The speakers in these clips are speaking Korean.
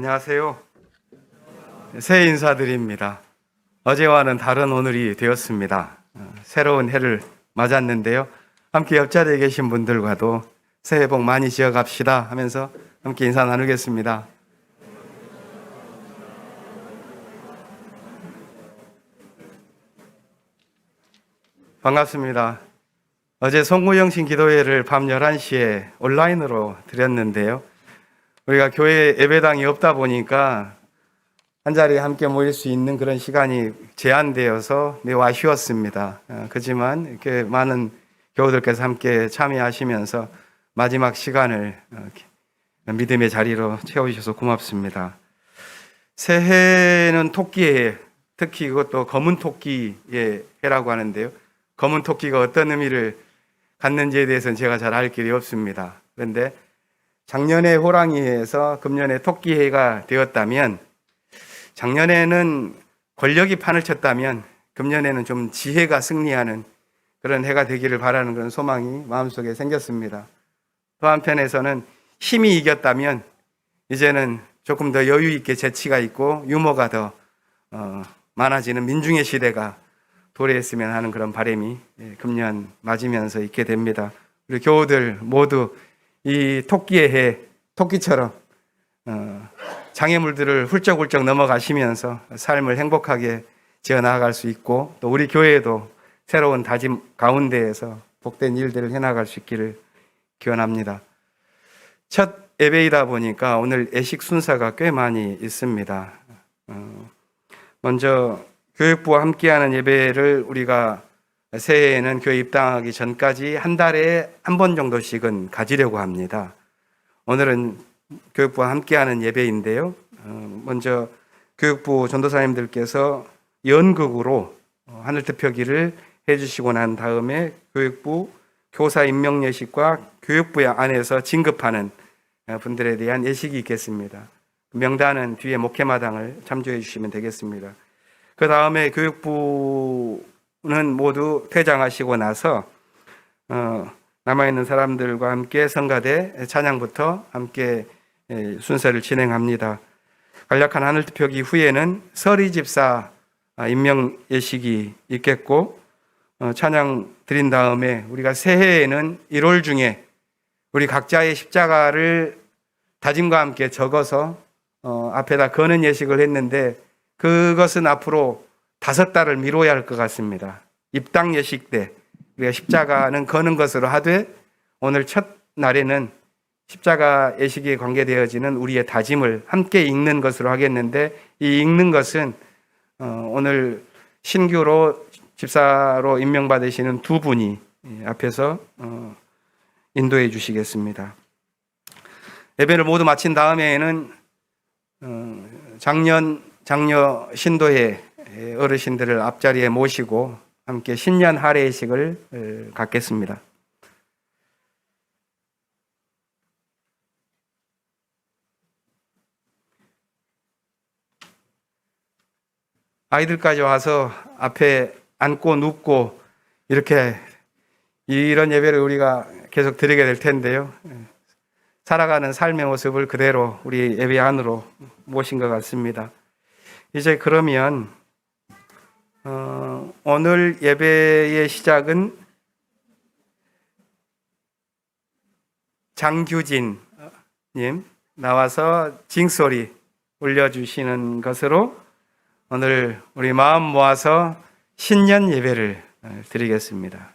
안녕하세요. 새해 인사드립니다. 어제와는 다른 오늘이 되었습니다. 새로운 해를 맞았는데요. 함께 옆자리에 계신 분들과도 새해 복 많이 지어갑시다 하면서 함께 인사 나누겠습니다. 반갑습니다. 어제 송구영신 기도회를 밤 11시에 온라인으로 드렸는데요. 우리가 교회 예배당이 없다 보니까 한자리에 함께 모일 수 있는 그런 시간이 제한되어서 매우 아쉬웠습니다. 그렇지만 이렇게 많은 교우들께서 함께 참여하시면서 마지막 시간을 믿음의 자리로 채워주셔서 고맙습니다. 새해는 토끼의 해, 특히 이것도 검은 토끼의 해라고 하는데요. 검은 토끼가 어떤 의미를 갖는지에 대해서는 제가 잘 알 길이 없습니다. 그런데 작년에 호랑이해에서 금년에 토끼해가 되었다면, 작년에는 권력이 판을 쳤다면 금년에는 좀 지혜가 승리하는 그런 해가 되기를 바라는 그런 소망이 마음속에 생겼습니다. 또 한편에서는 힘이 이겼다면 이제는 조금 더 여유 있게 재치가 있고 유머가 더 많아지는 민중의 시대가 도래했으면 하는 그런 바람이 금년 맞으면서 있게 됩니다. 우리 교우들 모두 이 토끼의 해, 토끼처럼 장애물들을 훌쩍훌쩍 넘어가시면서 삶을 행복하게 지어나갈 수 있고, 또 우리 교회도 새로운 다짐 가운데에서 복된 일들을 해나갈 수 있기를 기원합니다. 첫 예배이다 보니까 오늘 예식 순서가 꽤 많이 있습니다. 먼저 교육부와 함께하는 예배를 우리가 새해에는 교회 입당하기 전까지 한 달에 한 번 정도씩은 가지려고 합니다. 오늘은 교육부와 함께하는 예배인데요. 먼저 교육부 전도사님들께서 연극으로 하늘특표기를 해주시고 난 다음에 교육부 교사 임명 예식과 교육부 안에서 진급하는 분들에 대한 예식이 있겠습니다. 명단은 뒤에 목회마당을 참조해 주시면 되겠습니다. 그 다음에 교육부는 모두 퇴장하시고 나서 남아있는 사람들과 함께 성가대 찬양부터 함께 순서를 진행합니다. 간략한 하늘특표기 후에는 서리 집사 임명 예식이 있겠고, 찬양 드린 다음에 우리가 새해에는 1월 중에 우리 각자의 십자가를 다짐과 함께 적어서 앞에다 거는 예식을 했는데, 그것은 앞으로 5달을 미뤄야 할 것 같습니다. 입당 예식 때 우리가 십자가는 거는 것으로 하되, 오늘 첫 날에는 십자가 예식에 관계되어지는 우리의 다짐을 함께 읽는 것으로 하겠는데, 이 읽는 것은 오늘 신규로 집사로 임명받으시는 두 분이 앞에서 인도해 주시겠습니다. 예배를 모두 마친 다음에는 장녀 신도회 어르신들을 앞자리에 모시고 함께 신년 할애식을 갖겠습니다. 아이들까지 와서 앞에 앉고 눕고 이렇게 이런 예배를 우리가 계속 드리게 될 텐데요. 살아가는 삶의 모습을 그대로 우리 예배 안으로 모신 것 같습니다. 이제 그러면 오늘 예배의 시작은 장규진 님 나와서 징소리 올려주시는 것으로 오늘 우리 마음 모아서 신년 예배를 드리겠습니다.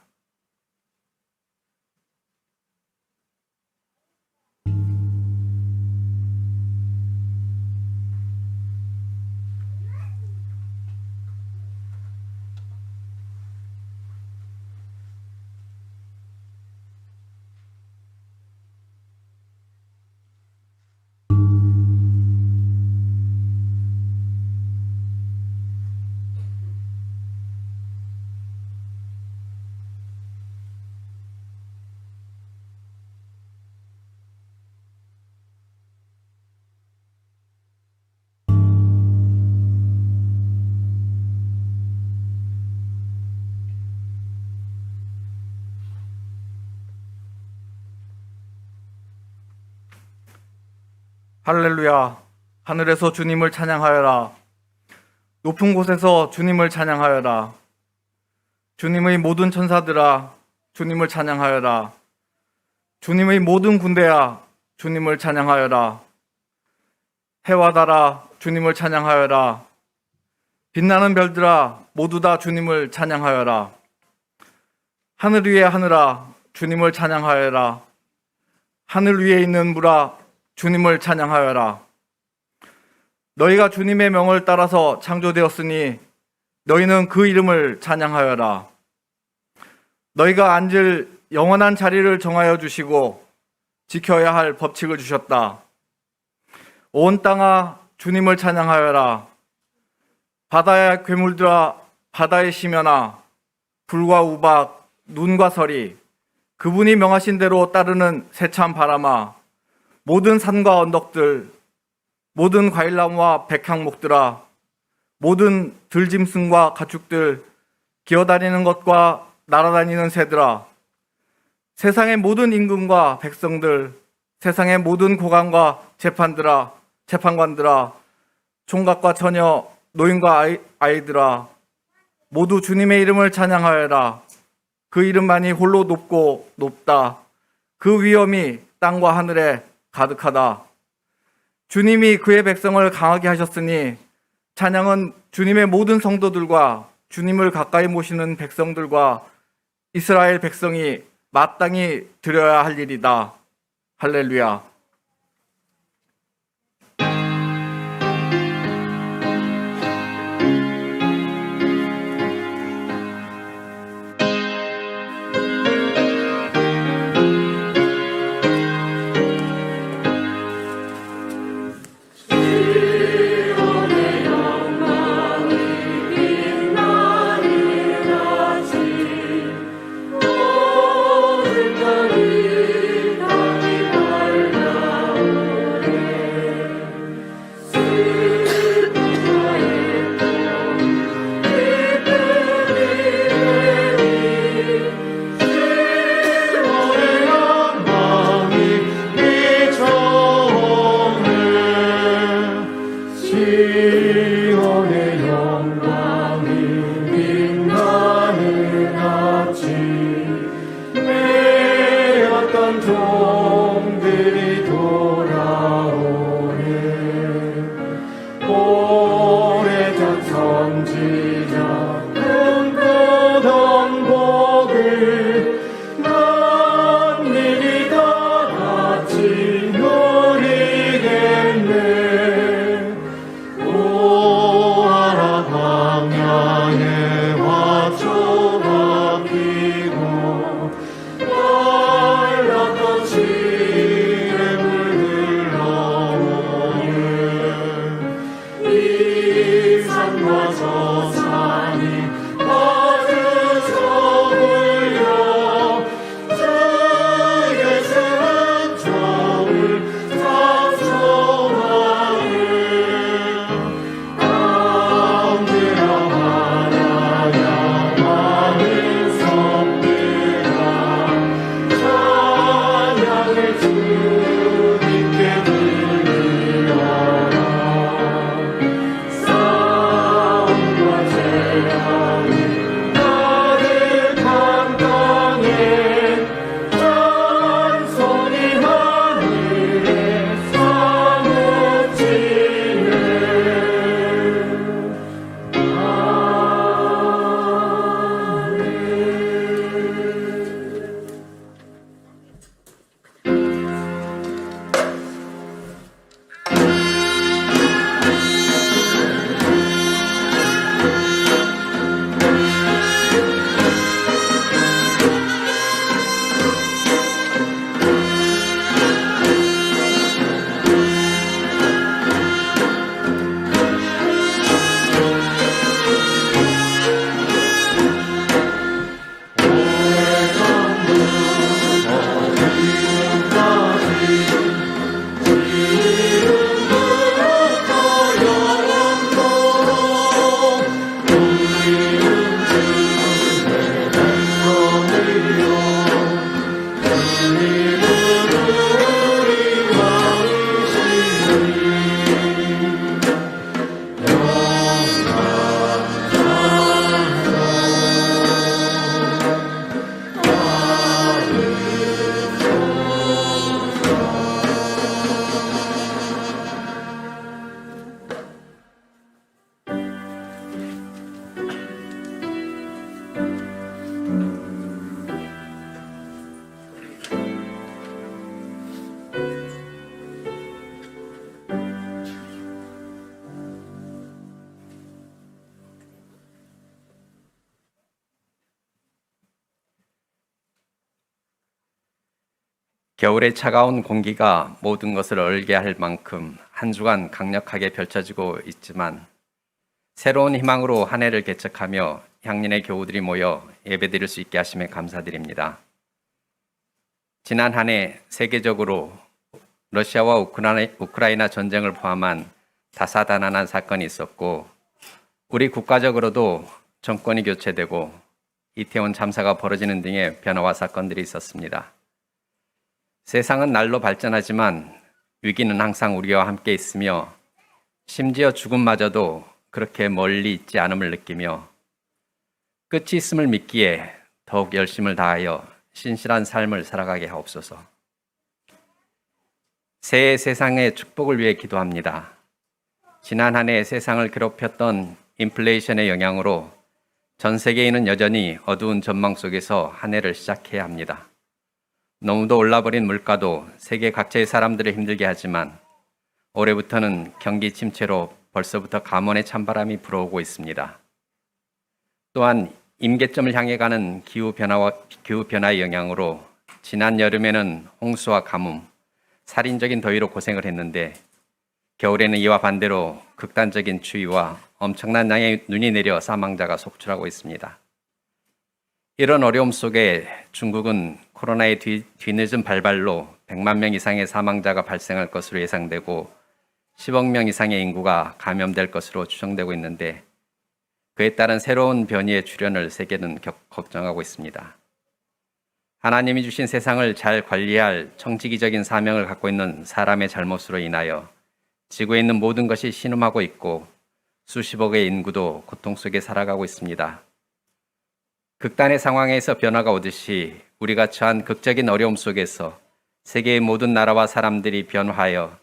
할렐루야. 하늘에서 주님을 찬양하여라. 높은 곳에서 주님을 찬양하여라. 주님의 모든 천사들아, 주님을 찬양하여라. 주님의 모든 군대야, 주님을 찬양하여라. 해와 달아, 주님을 찬양하여라. 빛나는 별들아, 모두 다 주님을 찬양하여라. 하늘 위의 하늘아, 주님을 찬양하여라. 하늘 위에 있는 물아, 주님을 찬양하여라. 너희가 주님의 명을 따라서 창조되었으니 너희는 그 이름을 찬양하여라. 너희가 앉을 영원한 자리를 정하여 주시고 지켜야 할 법칙을 주셨다. 온 땅아, 주님을 찬양하여라. 바다의 괴물들아, 바다의 심연아, 불과 우박, 눈과 서리, 그분이 명하신 대로 따르는 세찬 바람아, 모든 산과 언덕들, 모든 과일나무와 백향목들아, 모든 들짐승과 가축들, 기어다니는 것과 날아다니는 새들아, 세상의 모든 임금과 백성들, 세상의 모든 고관과 재판관들아, 총각과 처녀, 노인과 아이들아, 모두 주님의 이름을 찬양하여라. 그 이름만이 홀로 높고 높다. 그 위엄이 땅과 하늘에 가득하다. 주님이 그의 백성을 강하게 하셨으니 찬양은 주님의 모든 성도들과 주님을 가까이 모시는 백성들과 이스라엘 백성이 마땅히 드려야 할 일이다. 할렐루야. 모든 별이 다 빛날라. 겨울의 차가운 공기가 모든 것을 얼게 할 만큼 한 주간 강력하게 펼쳐지고 있지만 새로운 희망으로 한 해를 개척하며 향린의 교우들이 모여 예배드릴 수 있게 하심에 감사드립니다. 지난 한 해 세계적으로 러시아와 우크라이나 전쟁을 포함한 다사다난한 사건이 있었고 우리 국가적으로도 정권이 교체되고 이태원 참사가 벌어지는 등의 변화와 사건들이 있었습니다. 세상은 날로 발전하지만 위기는 항상 우리와 함께 있으며 심지어 죽음마저도 그렇게 멀리 있지 않음을 느끼며 끝이 있음을 믿기에 더욱 열심을 다하여 신실한 삶을 살아가게 하옵소서. 새해 세상의 축복을 위해 기도합니다. 지난 한 해 세상을 괴롭혔던 인플레이션의 영향으로 전 세계인은 여전히 어두운 전망 속에서 한 해를 시작해야 합니다. 너무도 올라버린 물가도 세계 각지의 사람들을 힘들게 하지만 올해부터는 경기 침체로 벌써부터 감원의 찬바람이 불어오고 있습니다. 또한 임계점을 향해 가는 기후변화의 영향으로 지난 여름에는 홍수와 가뭄, 살인적인 더위로 고생을 했는데 겨울에는 이와 반대로 극단적인 추위와 엄청난 양의 눈이 내려 사망자가 속출하고 있습니다. 이런 어려움 속에 중국은 코로나의 뒤늦은 발발로 100만 명 이상의 사망자가 발생할 것으로 예상되고 10억 명 이상의 인구가 감염될 것으로 추정되고 있는데 그에 따른 새로운 변이의 출현을 세계는 걱정하고 있습니다. 하나님이 주신 세상을 잘 관리할 청지기적인 사명을 갖고 있는 사람의 잘못으로 인하여 지구에 있는 모든 것이 신음하고 있고 수십억의 인구도 고통 속에 살아가고 있습니다. 극단의 상황에서 변화가 오듯이 우리가 처한 극적인 어려움 속에서 세계의 모든 나라와 사람들이 변화하여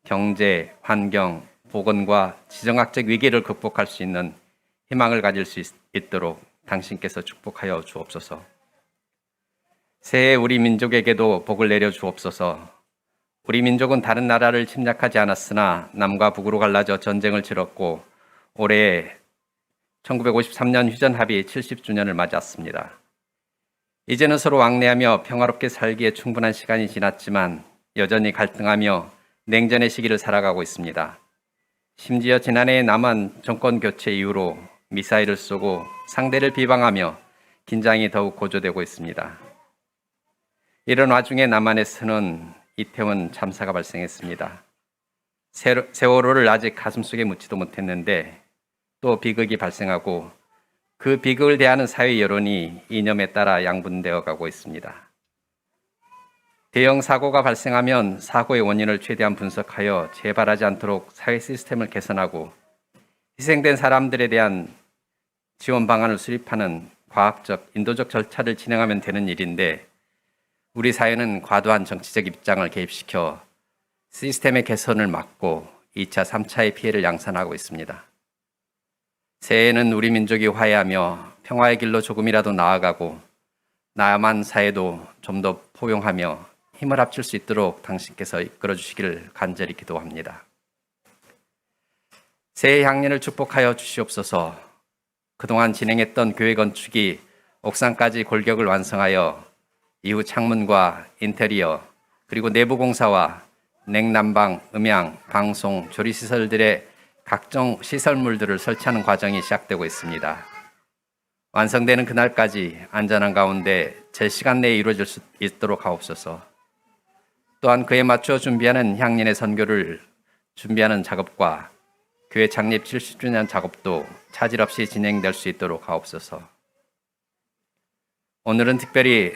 경제, 환경, 보건과 지정학적 위기를 극복할 수 있는 희망을 가질 수 있도록 당신께서 축복하여 주옵소서. 새해 우리 민족에게도 복을 내려 주옵소서. 우리 민족은 다른 나라를 침략하지 않았으나 남과 북으로 갈라져 전쟁을 치렀고 올해 1953년 휴전 합의 70주년을 맞았습니다. 이제는 서로 왕래하며 평화롭게 살기에 충분한 시간이 지났지만 여전히 갈등하며 냉전의 시기를 살아가고 있습니다. 심지어 지난해 남한 정권 교체 이후로 미사일을 쏘고 상대를 비방하며 긴장이 더욱 고조되고 있습니다. 이런 와중에 남한에서는 이태원 참사가 발생했습니다. 세월호를 아직 가슴속에 묻지도 못했는데 또 비극이 발생하고 그 비극을 대하는 사회 여론이 이념에 따라 양분되어 가고 있습니다. 대형 사고가 발생하면 사고의 원인을 최대한 분석하여 재발하지 않도록 사회 시스템을 개선하고 희생된 사람들에 대한 지원 방안을 수립하는 과학적, 인도적 절차를 진행하면 되는 일인데 우리 사회는 과도한 정치적 입장을 개입시켜 시스템의 개선을 막고 2차, 3차의 피해를 양산하고 있습니다. 새해에는 우리 민족이 화해하며 평화의 길로 조금이라도 나아가고 남한 사회도 좀 더 포용하며 힘을 합칠 수 있도록 당신께서 이끌어 주시기를 간절히 기도합니다. 새해 향년을 축복하여 주시옵소서. 그동안 진행했던 교회 건축이 옥상까지 골격을 완성하여 이후 창문과 인테리어 그리고 내부 공사와 냉난방, 음향, 방송, 조리시설들의 각종 시설물들을 설치하는 과정이 시작되고 있습니다. 완성되는 그날까지 안전한 가운데 제 시간 내에 이루어질 수 있도록 하옵소서. 또한 그에 맞춰 준비하는 향년의 선교를 준비하는 작업과 교회 창립 70주년 작업도 차질 없이 진행될 수 있도록 하옵소서. 오늘은 특별히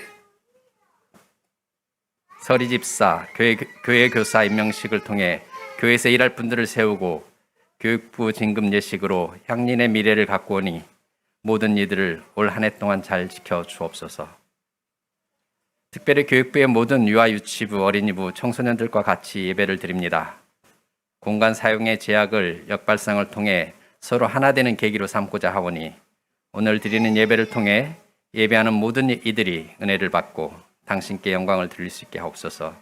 서리 집사, 교회 교사 임명식을 통해 교회에서 일할 분들을 세우고 교육부 진급 예식으로 향린의 미래를 갖고 오니 모든 이들을 올 한 해 동안 잘 지켜 주옵소서. 특별히 교육부의 모든 유아 유치부, 어린이부, 청소년들과 같이 예배를 드립니다. 공간 사용의 제약을 역발상을 통해 서로 하나 되는 계기로 삼고자 하오니 오늘 드리는 예배를 통해 예배하는 모든 이들이 은혜를 받고 당신께 영광을 드릴 수 있게 하옵소서.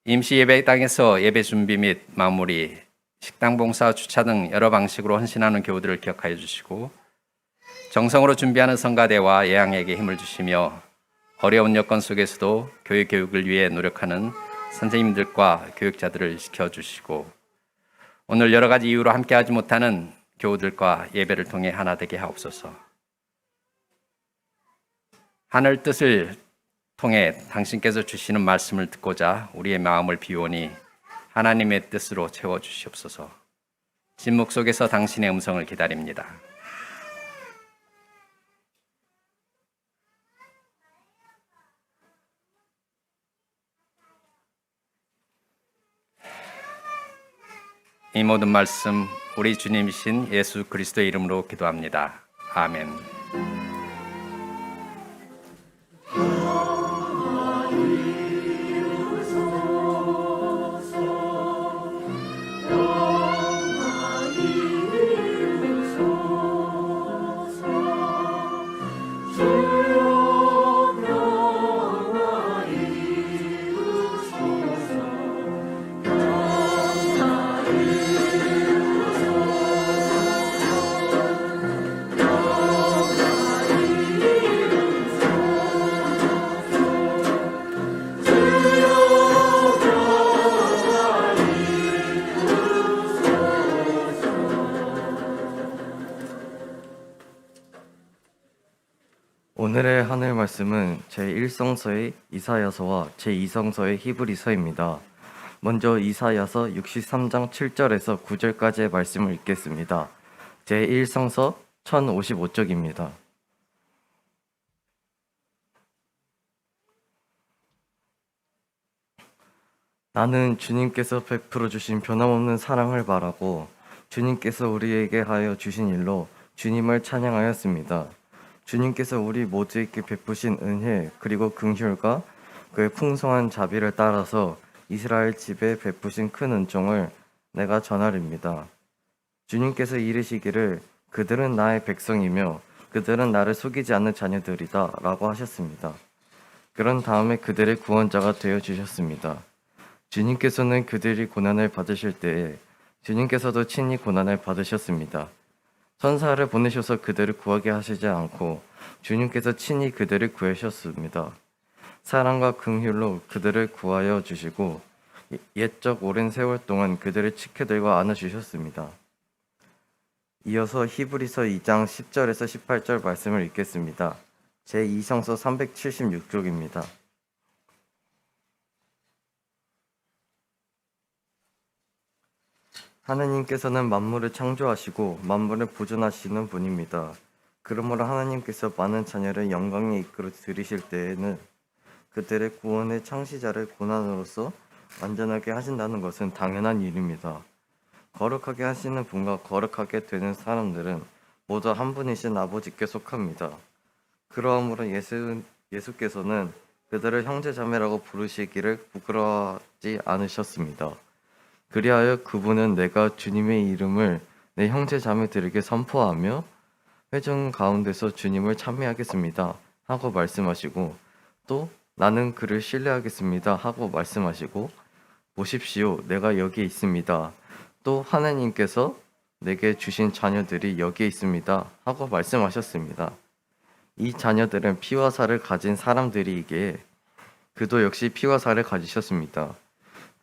임시 예배당에서 예배 준비 및 마무리, 식당 봉사, 주차 등 여러 방식으로 헌신하는 교우들을 기억하여 주시고 정성으로 준비하는 성가대와 예양에게 힘을 주시며 어려운 여건 속에서도 교육을 위해 노력하는 선생님들과 교육자들을 지켜주시고 오늘 여러 가지 이유로 함께하지 못하는 교우들과 예배를 통해 하나 되게 하옵소서. 하늘 뜻을 통해 당신께서 주시는 말씀을 듣고자 우리의 마음을 비우니 하나님의 뜻으로 채워주시옵소서. 침묵 속에서 당신의 음성을 기다립니다. 이 모든 말씀 우리 주님이신 예수 그리스도의 이름으로 기도합니다. 아멘. 오늘의 하늘 말씀은 제1성서의 이사야서와 제2성서의 히브리서입니다. 먼저 이사야서 63장 7절에서 9절까지의 말씀을 읽겠습니다. 제1성서 1055쪽입니다. 나는 주님께서 베풀어 주신 변함없는 사랑을 바라고 주님께서 우리에게 하여 주신 일로 주님을 찬양하였습니다. 주님께서 우리 모두에게 베푸신 은혜 그리고 긍휼과 그의 풍성한 자비를 따라서 이스라엘 집에 베푸신 큰 은총을 내가 전하립니다. 주님께서 이르시기를 그들은 나의 백성이며 그들은 나를 속이지 않는 자녀들이다 라고 하셨습니다. 그런 다음에 그들의 구원자가 되어 주셨습니다. 주님께서는 그들이 고난을 받으실 때에 주님께서도 친히 고난을 받으셨습니다. 천사를 보내셔서 그들을 구하게 하시지 않고 주님께서 친히 그들을 구하셨습니다. 사랑과 긍휼로 그들을 구하여 주시고 옛적 오랜 세월 동안 그들을 지켜들고 안아주셨습니다. 이어서 히브리서 2장 10절에서 18절 말씀을 읽겠습니다. 제2성서 376쪽입니다. 하나님께서는 만물을 창조하시고 만물을 보존하시는 분입니다. 그러므로 하나님께서 많은 자녀를 영광에 이끌어 들이실 때에는 그들의 구원의 창시자를 고난으로서 완전하게 하신다는 것은 당연한 일입니다. 거룩하게 하시는 분과 거룩하게 되는 사람들은 모두 한 분이신 아버지께 속합니다. 그러므로 예수께서는 그들을 형제자매라고 부르시기를 부끄러워하지 않으셨습니다. 그리하여 그분은 내가 주님의 이름을 내 형제자매들에게 선포하며 회중 가운데서 주님을 찬미하겠습니다 하고 말씀하시고 또 나는 그를 신뢰하겠습니다 하고 말씀하시고 보십시오 내가 여기에 있습니다. 또 하나님께서 내게 주신 자녀들이 여기에 있습니다 하고 말씀하셨습니다. 이 자녀들은 피와 살을 가진 사람들이기에 그도 역시 피와 살을 가지셨습니다.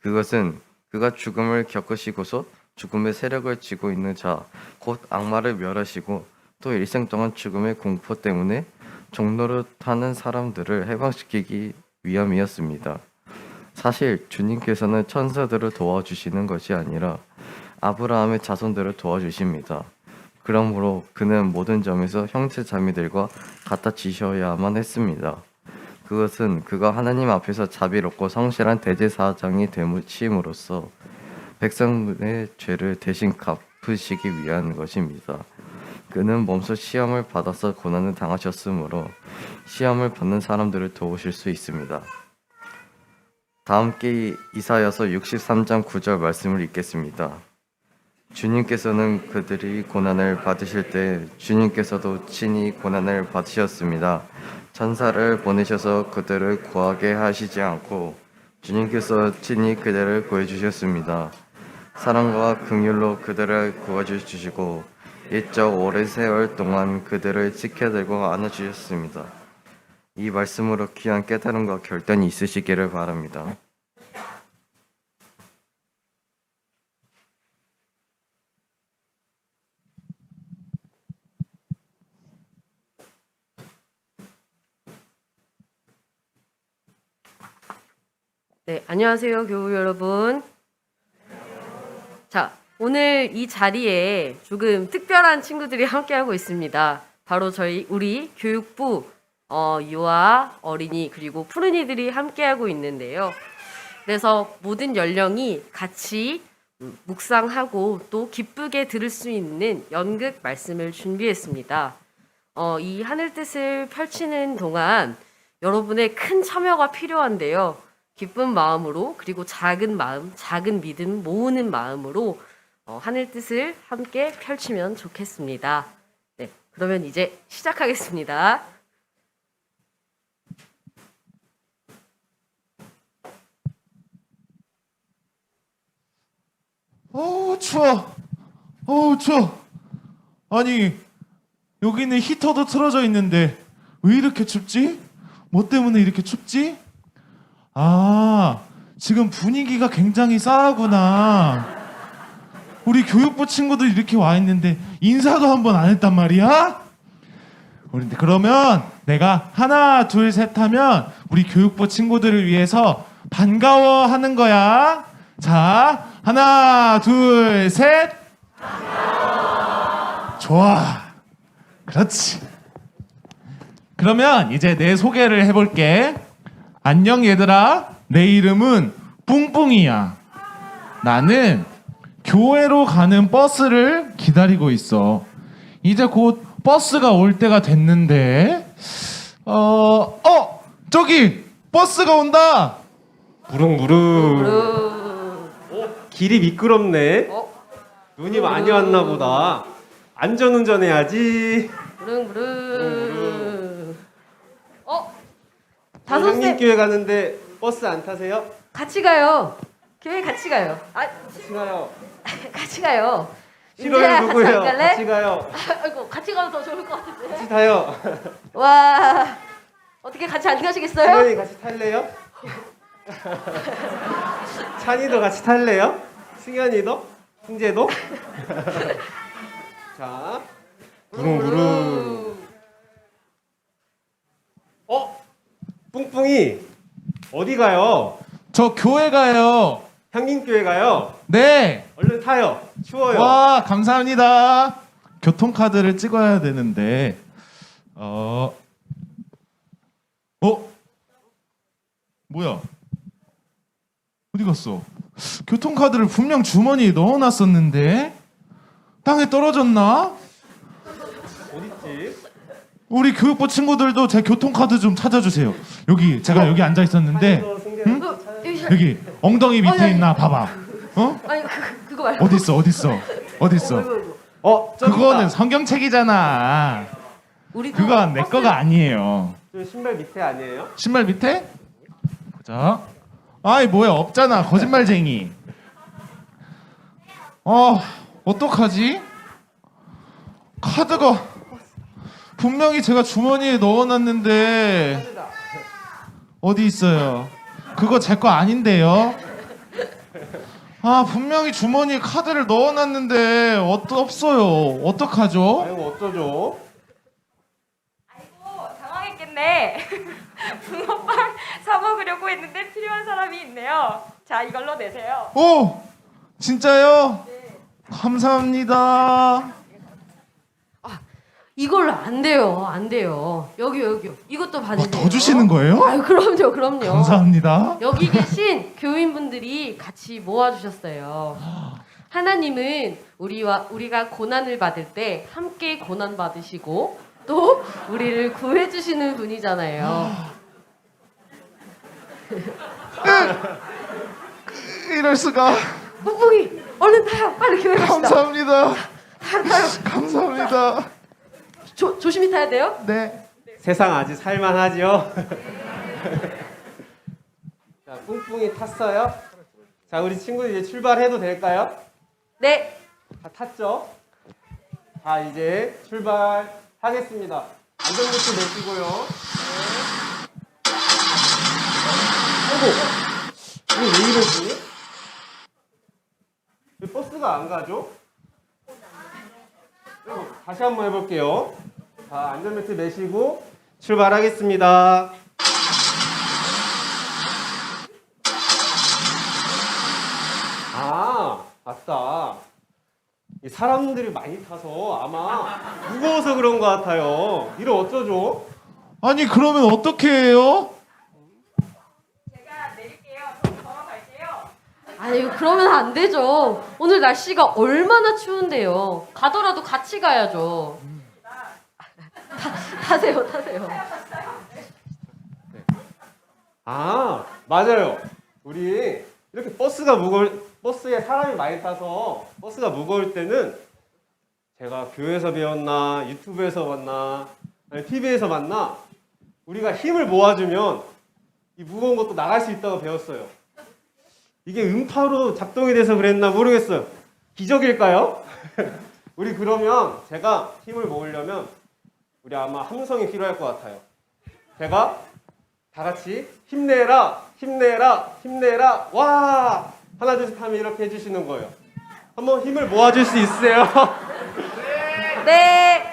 그것은 그가 죽음을 겪으시고서 죽음의 세력을 쥐고 있는 자, 곧 악마를 멸하시고 또 일생 동안 죽음의 공포 때문에 종노릇하는 사람들을 해방시키기 위함이었습니다. 사실 주님께서는 천사들을 도와주시는 것이 아니라 아브라함의 자손들을 도와주십니다. 그러므로 그는 모든 점에서 형제 자매들과 같아지셔야만 했습니다. 그것은 그가 하나님 앞에서 자비롭고 성실한 대제사장이 되심으로써 백성의 죄를 대신 갚으시기 위한 것입니다. 그는 몸소 시험을 받아서 고난을 당하셨으므로 시험을 받는 사람들을 도우실 수 있습니다. 다 함께 이사야서 63장 9절 말씀을 읽겠습니다. 주님께서는 그들이 고난을 받으실 때 주님께서도 친히 고난을 받으셨습니다. 천사를 보내셔서 그들을 구하게 하시지 않고 주님께서 친히 그들을 구해주셨습니다. 사랑과 긍휼로 그들을 구해주시고 옛적 오랜 세월 동안 그들을 지켜들고 안아주셨습니다. 이 말씀으로 귀한 깨달음과 결단이 있으시기를 바랍니다. 네, 안녕하세요, 교우 여러분. 자, 오늘 이 자리에 조금 특별한 친구들이 함께하고 있습니다. 바로 우리 교육부 유아, 어린이, 그리고 푸른이들이 함께하고 있는데요. 그래서 모든 연령이 같이 묵상하고 또 기쁘게 들을 수 있는 연극 말씀을 준비했습니다. 이 하늘 뜻을 펼치는 동안 여러분의 큰 참여가 필요한데요. 기쁜 마음으로 그리고 작은 마음, 작은 믿음 모으는 마음으로 하늘 뜻을 함께 펼치면 좋겠습니다. 네, 그러면 이제 시작하겠습니다. 추워. 추워. 아니, 여기는 히터도 틀어져 있는데 왜 이렇게 춥지? 뭐 때문에 이렇게 춥지? 아, 지금 분위기가 굉장히 싸하구나. 우리 교육부 친구들 이렇게 와 있는데 인사도 한 번 안 했단 말이야? 그러면 내가 하나, 둘, 셋 하면 우리 교육부 친구들을 위해서 반가워하는 거야. 자, 하나, 둘, 셋. 좋아. 그렇지. 그러면 이제 내 소개를 해볼게. 안녕 얘들아. 내 이름은 뿡뿡이야. 나는 교회로 가는 버스를 기다리고 있어. 이제 곧 버스가 올 때가 됐는데 저기 버스가 온다. 무릉무릉. 길이 미끄럽네. 눈이 많이 왔나 보다. 안전운전해야지. 무릉무릉. 다섯 형님 세 교회 가는데 버스 안 타세요? 같이 가요. 교회 같이 가요. 같이 가요. 같이 가요. 싫어요 민재야, 누구예요? 같이 안 갈래? 같이 가요. 아이고, 같이 가면 더 좋을 것 같은데. 같이 타요. 와, 어떻게 같이 안 가시겠어요? 승현이 같이 탈래요? 찬이도 같이 탈래요? 승현이도? 승재도? 자, 무릉무릉. 뿡뿡이 어디 가요? 저 교회 가요. 향림교회 가요? 네. 얼른 타요. 추워요. 와, 감사합니다. 교통카드를 찍어야 되는데 뭐야? 어디 갔어? 교통카드를 분명 주머니에 넣어놨었는데 땅에 떨어졌나? 어딨지? 우리 교육부 친구들도 제 교통카드 좀 찾아주세요. 제가 여기 앉아 있었는데 찬이도 승재도 여기, 여기 엉덩이 밑에 아니, 있나 봐봐. 아니 그거 말고. 어디 있어? 저기 그거는 있다. 성경책이잖아. 우리도 그건 내 버스- 거가 아니에요. 저 신발 밑에 아니에요? 신발 밑에? 보자. 아이 뭐야, 없잖아, 거짓말쟁이. 어떡하지? 카드가 분명히 제가 주머니에 넣어놨는데 어디 있어요? 그거 제 거 아닌데요? 분명히 주머니에 카드를 넣어놨는데 없어요. 어떡하죠? 아이고 어쩌죠? 당황했겠네. 붕어빵 사 먹으려고 했는데 필요한 사람이 있네요. 자, 이걸로 내세요. 오! 진짜요? 감사합니다. 이걸로 안 돼요. 여기요. 이것도 받으세요. 더 주시는 거예요? 아유, 그럼요. 감사합니다. 여기 계신 교인분들이 같이 모아주셨어요. 하나님은 우리가 고난을 받을 때 함께 고난 받으시고 또 우리를 구해주시는 분이잖아요. 이럴 수가. 뿡뿡이 얼른 타요. 빨리 교회 갑시다. 감사합니다. 타요. 감사합니다. 조심히 타야 돼요. 네. 세상 아직 살만하죠? 자, 뿡뿡이 탔어요? 자, 우리 친구들 이제 출발해도 될까요? 네. 다 탔죠? 자, 이제 출발하겠습니다. 안전벨트 매시고요. 아이고, 이게 왜 이러지? 왜 버스가 안 가죠? 아이고, 다시 한번 해볼게요. 자, 안전벨트 매시고 출발하겠습니다. 아, 맞다. 이 사람들이 많이 타서 아마 무거워서 그런 것 같아요. 이를 어쩌죠? 아니 그러면 어떻게 해요? 제가 내릴게요. 좀 걸어갈게요. 아유, 그러면 안 되죠. 오늘 날씨가 얼마나 추운데요. 가더라도 같이 가야죠. 타세요, 타세요. 아, 맞아요. 우리 이렇게 버스에 사람이 많이 타서 버스가 무거울 때는 제가 교회에서 배웠나, 유튜브에서 봤나, 아니 TV에서 봤나, 우리가 힘을 모아주면 이 무거운 것도 나갈 수 있다고 배웠어요. 이게 음파로 작동이 돼서 그랬나 모르겠어요. 기적일까요? 우리 그러면 제가 힘을 모으려면 우리 아마 함성이 필요할 것 같아요. 제가 다 같이 힘내라, 힘내라, 힘내라, 와! 하나, 둘, 셋 하면 이렇게 해주시는 거예요. 한번 힘을 모아줄 수 있어요? 네.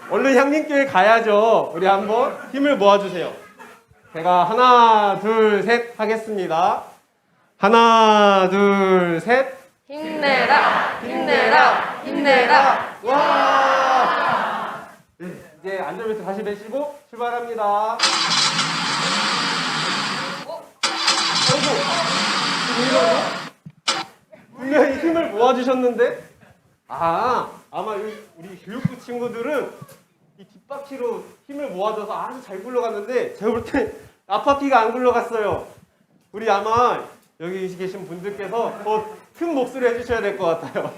얼른 향림교회 가야죠. 우리 한번 힘을 모아주세요. 제가 하나, 둘, 셋 하겠습니다. 하나, 둘, 셋. 힘내라, 힘내라, 힘내라. 와! 네, 이제 안전벨트 다시 매시고 출발합니다. 아이고, 분명히 힘을 모아주셨는데? 아마 우리 교육부 친구들은 이 뒷바퀴로 힘을 모아줘서 아주 잘 굴러갔는데 제가 볼 때 앞바퀴가 안 굴러갔어요. 우리 아마 여기 계신 분들께서 더 큰 목소리 해주셔야 될 것 같아요.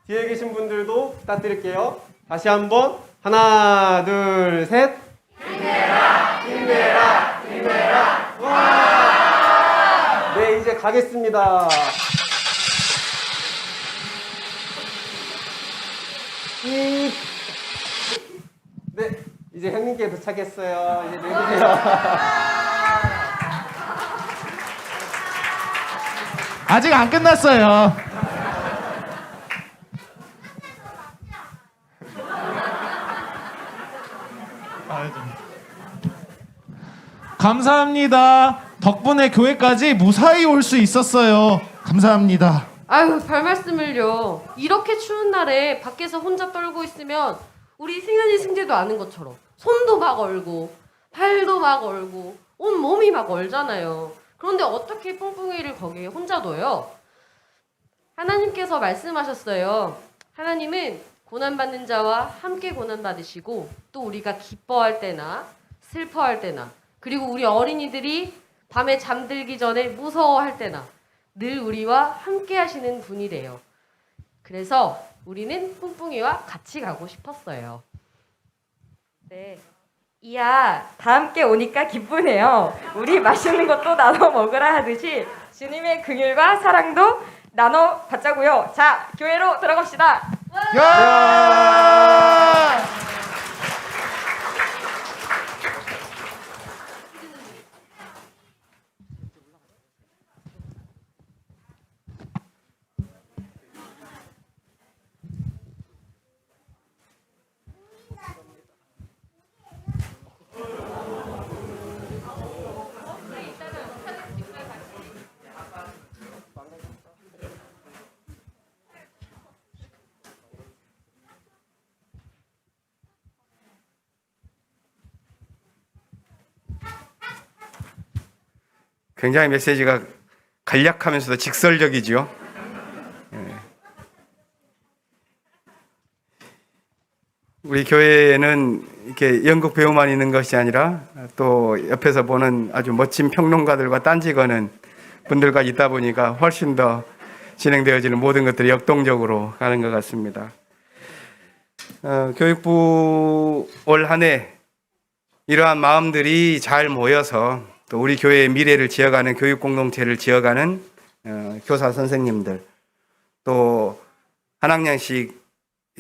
뒤에 계신 분들도 부탁드릴게요. 다시 한번 하나, 둘, 셋. 힘내라, 힘내라, 힘내라. 와! 네, 이제 가겠습니다. 네, 이제 형님께 도착했어요. 이제 내리세요. 아직 안 끝났어요. 감사합니다. 덕분에 교회까지 무사히 올 수 있었어요. 감사합니다. 아유, 별 말씀을요. 이렇게 추운 날에 밖에서 혼자 떨고 있으면 우리 승현이 승재도 아는 것처럼 손도 막 얼고 팔도 막 얼고 온 몸이 막 얼잖아요. 그런데 어떻게 뿡뿡이를 거기에 혼자 둬요? 하나님께서 말씀하셨어요. 하나님은 고난받는 자와 함께 고난받으시고 또 우리가 기뻐할 때나 슬퍼할 때나 그리고 우리 어린이들이 밤에 잠들기 전에 무서워할 때나 늘 우리와 함께 하시는 분이래요. 그래서 우리는 뿡뿡이와 같이 가고 싶었어요. 네. 이야, 다 함께 오니까 기쁘네요. 우리 맛있는 것도 나눠 먹으라 하듯이 주님의 긍휼과 사랑도 나눠 받자고요. 자, 교회로 들어갑시다. 야! 굉장히 메시지가 간략하면서도 직설적이지요. 우리 교회에는 이렇게 연극 배우만 있는 것이 아니라 또 옆에서 보는 아주 멋진 평론가들과 딴지 거는 분들과 있다 보니까 훨씬 더 진행되어지는 모든 것들이 역동적으로 가는 것 같습니다. 교육부 올 한 해 이러한 마음들이 잘 모여서 또 우리 교회의 미래를 지어가는 교육 공동체를 지어가는 교사 선생님들 또 한 학년씩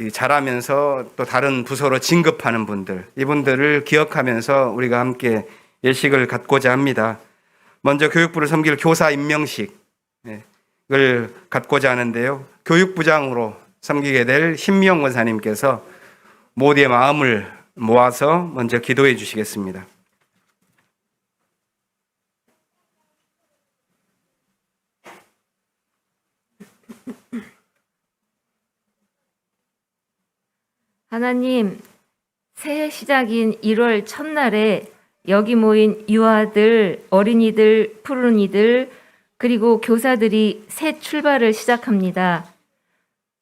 잘하면서 또 다른 부서로 진급하는 분들, 이분들을 기억하면서 우리가 함께 예식을 갖고자 합니다. 먼저 교육부를 섬길 교사 임명식을 갖고자 하는데요. 교육부장으로 섬기게 될 신미영 권사님께서 모두의 마음을 모아서 먼저 기도해 주시겠습니다. 하나님, 새해 시작인 1월 첫날에 여기 모인 유아들, 어린이들, 푸른이들, 그리고 교사들이 새 출발을 시작합니다.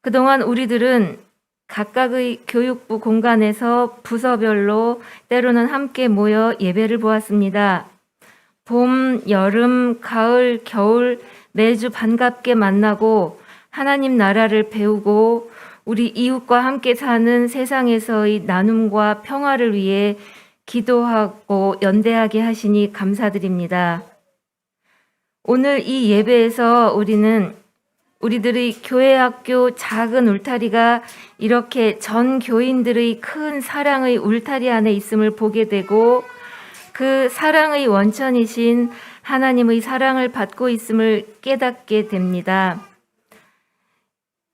그동안 우리들은 각각의 교육부 공간에서 부서별로 때로는 함께 모여 예배를 보았습니다. 봄, 여름, 가을, 겨울 매주 반갑게 만나고 하나님 나라를 배우고 우리 이웃과 함께 사는 세상에서의 나눔과 평화를 위해 기도하고 연대하게 하시니 감사드립니다. 오늘 이 예배에서 우리는 우리들의 교회 학교 작은 울타리가 이렇게 전 교인들의 큰 사랑의 울타리 안에 있음을 보게 되고 그 사랑의 원천이신 하나님의 사랑을 받고 있음을 깨닫게 됩니다.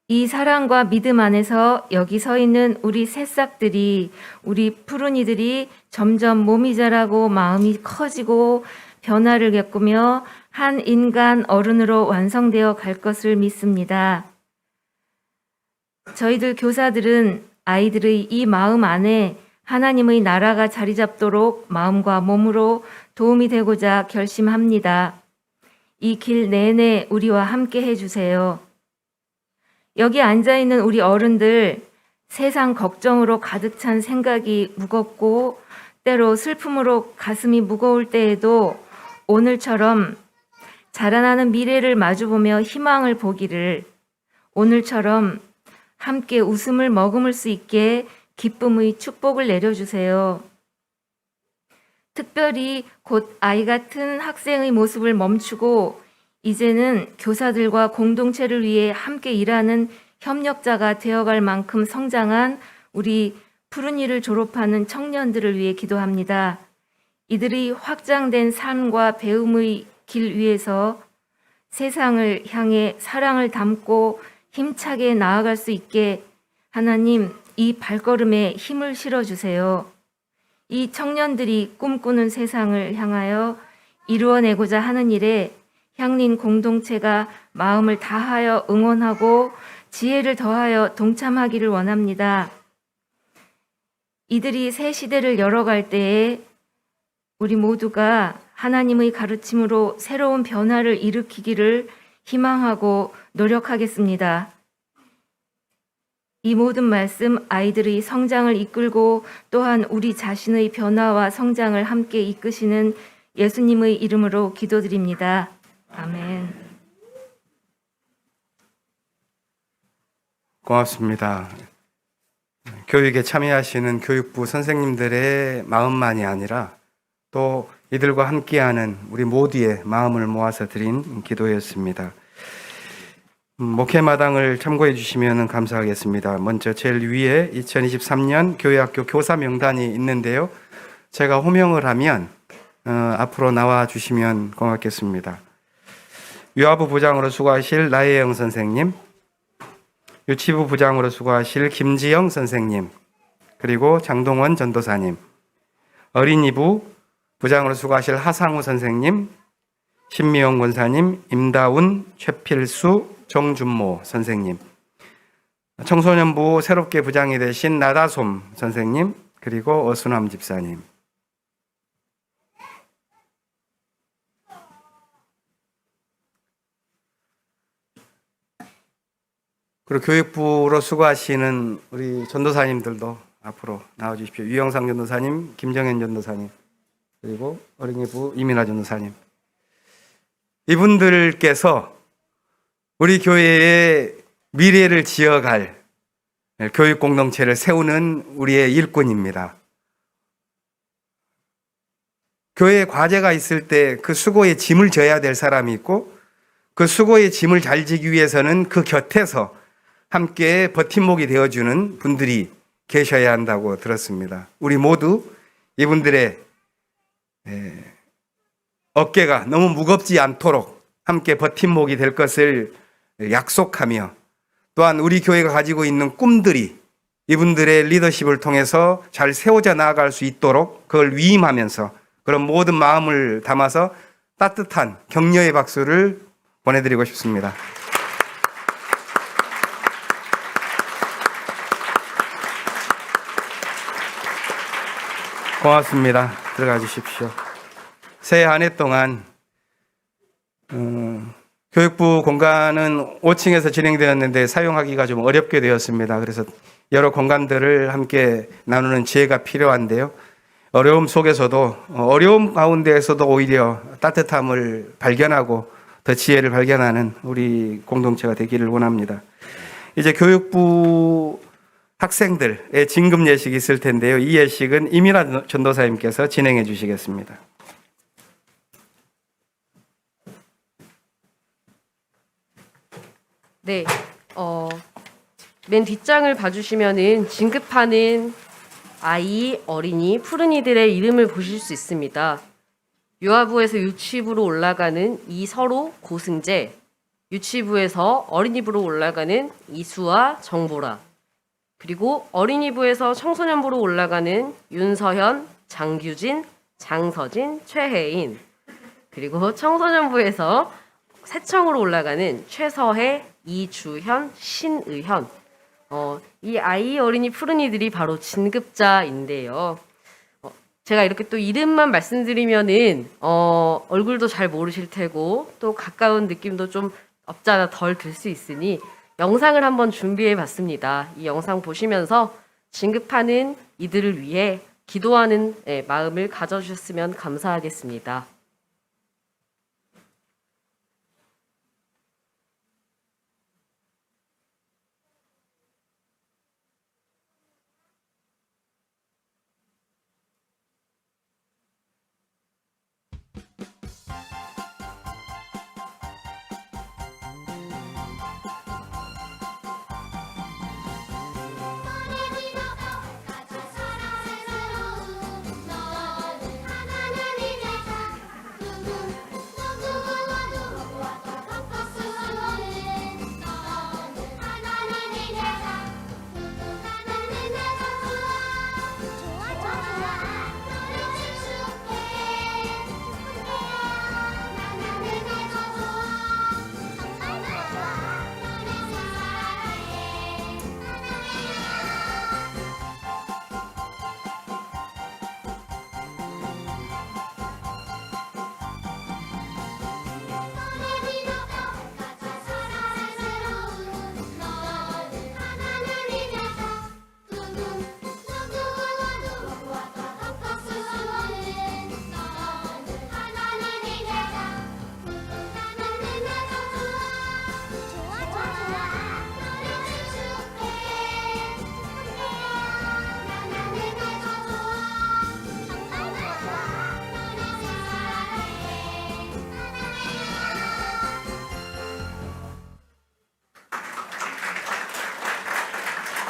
이 사랑과 믿음 안에서 여기 서 있는 우리 새싹들이, 우리 푸른이들이 점점 몸이 자라고 마음이 커지고 변화를 겪으며 한 인간 어른으로 완성되어 갈 것을 믿습니다. 저희들 교사들은 아이들의 이 마음 안에 하나님의 나라가 자리 잡도록 마음과 몸으로 도움이 되고자 결심합니다. 이 길 내내 우리와 함께 해주세요. 여기 앉아있는 우리 어른들, 세상 걱정으로 가득 찬 생각이 무겁고 때로 슬픔으로 가슴이 무거울 때에도 오늘처럼 자라나는 미래를 마주보며 희망을 보기를, 오늘처럼 함께 웃음을 머금을 수 있게 기쁨의 축복을 내려주세요. 특별히 곧 아이 같은 학생의 모습을 멈추고 이제는 교사들과 공동체를 위해 함께 일하는 협력자가 되어갈 만큼 성장한 우리 푸른이를 졸업하는 청년들을 위해 기도합니다. 이들이 확장된 삶과 배움의 길 위에서 세상을 향해 사랑을 담고 힘차게 나아갈 수 있게 하나님 이 발걸음에 힘을 실어주세요. 이 청년들이 꿈꾸는 세상을 향하여 이루어내고자 하는 일에 향린 공동체가 마음을 다하여 응원하고 지혜를 더하여 동참하기를 원합니다. 이들이 새 시대를 열어갈 때에 우리 모두가 하나님의 가르침으로 새로운 변화를 일으키기를 희망하고 노력하겠습니다. 이 모든 말씀 아이들의 성장을 이끌고 또한 우리 자신의 변화와 성장을 함께 이끄시는 예수님의 이름으로 기도드립니다. 아멘. 고맙습니다. 교육에 참여하시는 교육부 선생님들의 마음만이 아니라 또 이들과 함께하는 우리 모두의 마음을 모아서 드린 기도였습니다. 목회마당을 참고해 주시면 감사하겠습니다. 먼저 제일 위에 2023년 교회학교 교사 명단이 있는데요. 제가 호명을 하면 앞으로 나와 주시면 고맙겠습니다. 유아부 부장으로 수고하실 나혜영 선생님, 유치부 부장으로 수고하실 김지영 선생님, 그리고 장동원 전도사님, 어린이부 부장으로 수고하실 하상우 선생님, 신미영 권사님, 임다운, 최필수, 정준모 선생님, 청소년부 새롭게 부장이 되신 나다솜 선생님, 그리고 어순함 집사님. 그리고 교육부로 수고하시는 우리 전도사님들도 앞으로 나와주십시오. 유영상 전도사님, 김정현 전도사님, 그리고 어린이부 이민아 전도사님. 이분들께서 우리 교회의 미래를 지어갈 교육 공동체를 세우는 우리의 일꾼입니다. 교회에 과제가 있을 때 그 수고의 짐을 져야 될 사람이 있고 그 수고의 짐을 잘 지기 위해서는 그 곁에서 함께 버팀목이 되어주는 분들이 계셔야 한다고 들었습니다. 우리 모두 이분들의 어깨가 너무 무겁지 않도록 함께 버팀목이 될 것을 약속하며, 또한 우리 교회가 가지고 있는 꿈들이 이분들의 리더십을 통해서 잘 세워져 나아갈 수 있도록 그걸 위임하면서 그런 모든 마음을 담아서 따뜻한 격려의 박수를 보내드리고 싶습니다. 고맙습니다. 들어가 주십시오. 새해 한 해 동안 교육부 공간은 5층에서 진행되었는데 사용하기가 좀 어렵게 되었습니다. 그래서 여러 공간들을 함께 나누는 지혜가 필요한데요. 어려움 속에서도, 어려움 가운데에서도 오히려 따뜻함을 발견하고 더 지혜를 발견하는 우리 공동체가 되기를 원합니다. 이제 교육부 학생들의 진급 예식이 있을 텐데요. 이 예식은 이민아 전도사님께서 진행해 주시겠습니다. 네, 맨 뒷장을 봐주시면은 진급하는 아이, 어린이, 푸른이들의 이름을 보실 수 있습니다. 유아부에서 유치부로 올라가는 이서로, 고승재, 유치부에서 어린이부로 올라가는 이수아, 정보라, 그리고 어린이부에서 청소년부로 올라가는 윤서현, 장규진, 장서진, 최혜인, 그리고 청소년부에서 새청으로 올라가는 최서혜, 이주현, 신의현. 이 아이, 어린이, 푸른이들이 바로 진급자인데요. 제가 이렇게 또 이름만 말씀드리면은 얼굴도 잘 모르실 테고 또 가까운 느낌도 좀 없잖아 덜 들 수 있으니 영상을 한번 준비해 봤습니다. 이 영상 보시면서 진급하는 이들을 위해 기도하는 마음을 가져주셨으면 감사하겠습니다.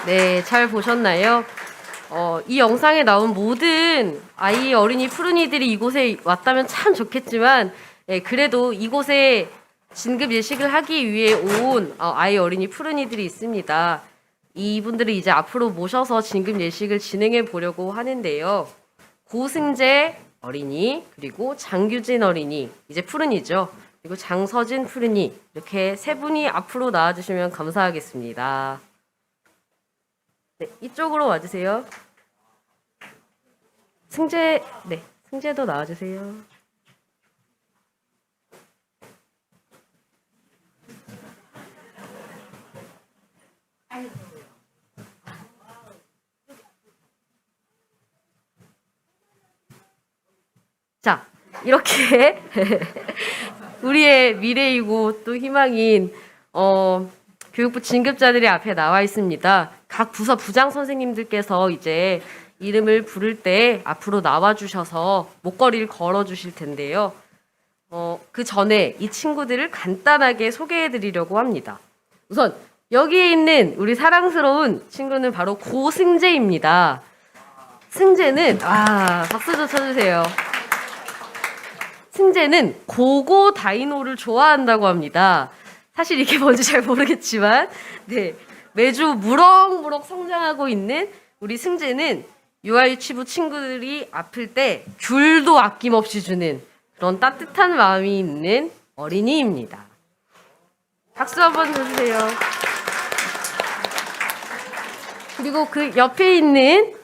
네, 잘 보셨나요? 이 영상에 나온 모든 아이, 어린이, 푸른이들이 이곳에 왔다면 참 좋겠지만, 그래도 이곳에 진급 예식을 하기 위해 온 아이, 어린이, 푸른이들이 있습니다. 이분들을 이제 앞으로 모셔서 진급 예식을 진행해 보려고 하는데요. 고승재 어린이, 그리고 장규진 어린이, 이제 푸른이죠. 그리고 장서진 푸른이, 이렇게 세 분이 앞으로 나와주시면 감사하겠습니다. 네, 이쪽으로 와주세요. 승재도 나와주세요. 자, 이렇게 우리의 미래이고 또 희망인 교육부 진급자들이 앞에 나와 있습니다. 각 부서 부장 선생님들께서 이제 이름을 부를 때 앞으로 나와 주셔서 목걸이를 걸어 주실 텐데요. 그 전에 이 친구들을 간단하게 소개해 드리려고 합니다. 우선 여기에 있는 우리 사랑스러운 친구는 바로 고승재입니다. 승재는 박수 좀 쳐주세요. 승재는 고고 다이노를 좋아한다고 합니다. 사실 이게 뭔지 잘 모르겠지만 네, 매주 무럭무럭 성장하고 있는 우리 승재는 유아유치부 친구들이 아플 때 귤도 아낌없이 주는 그런 따뜻한 마음이 있는 어린이입니다. 박수 한번 주세요. 그리고 그 옆에 있는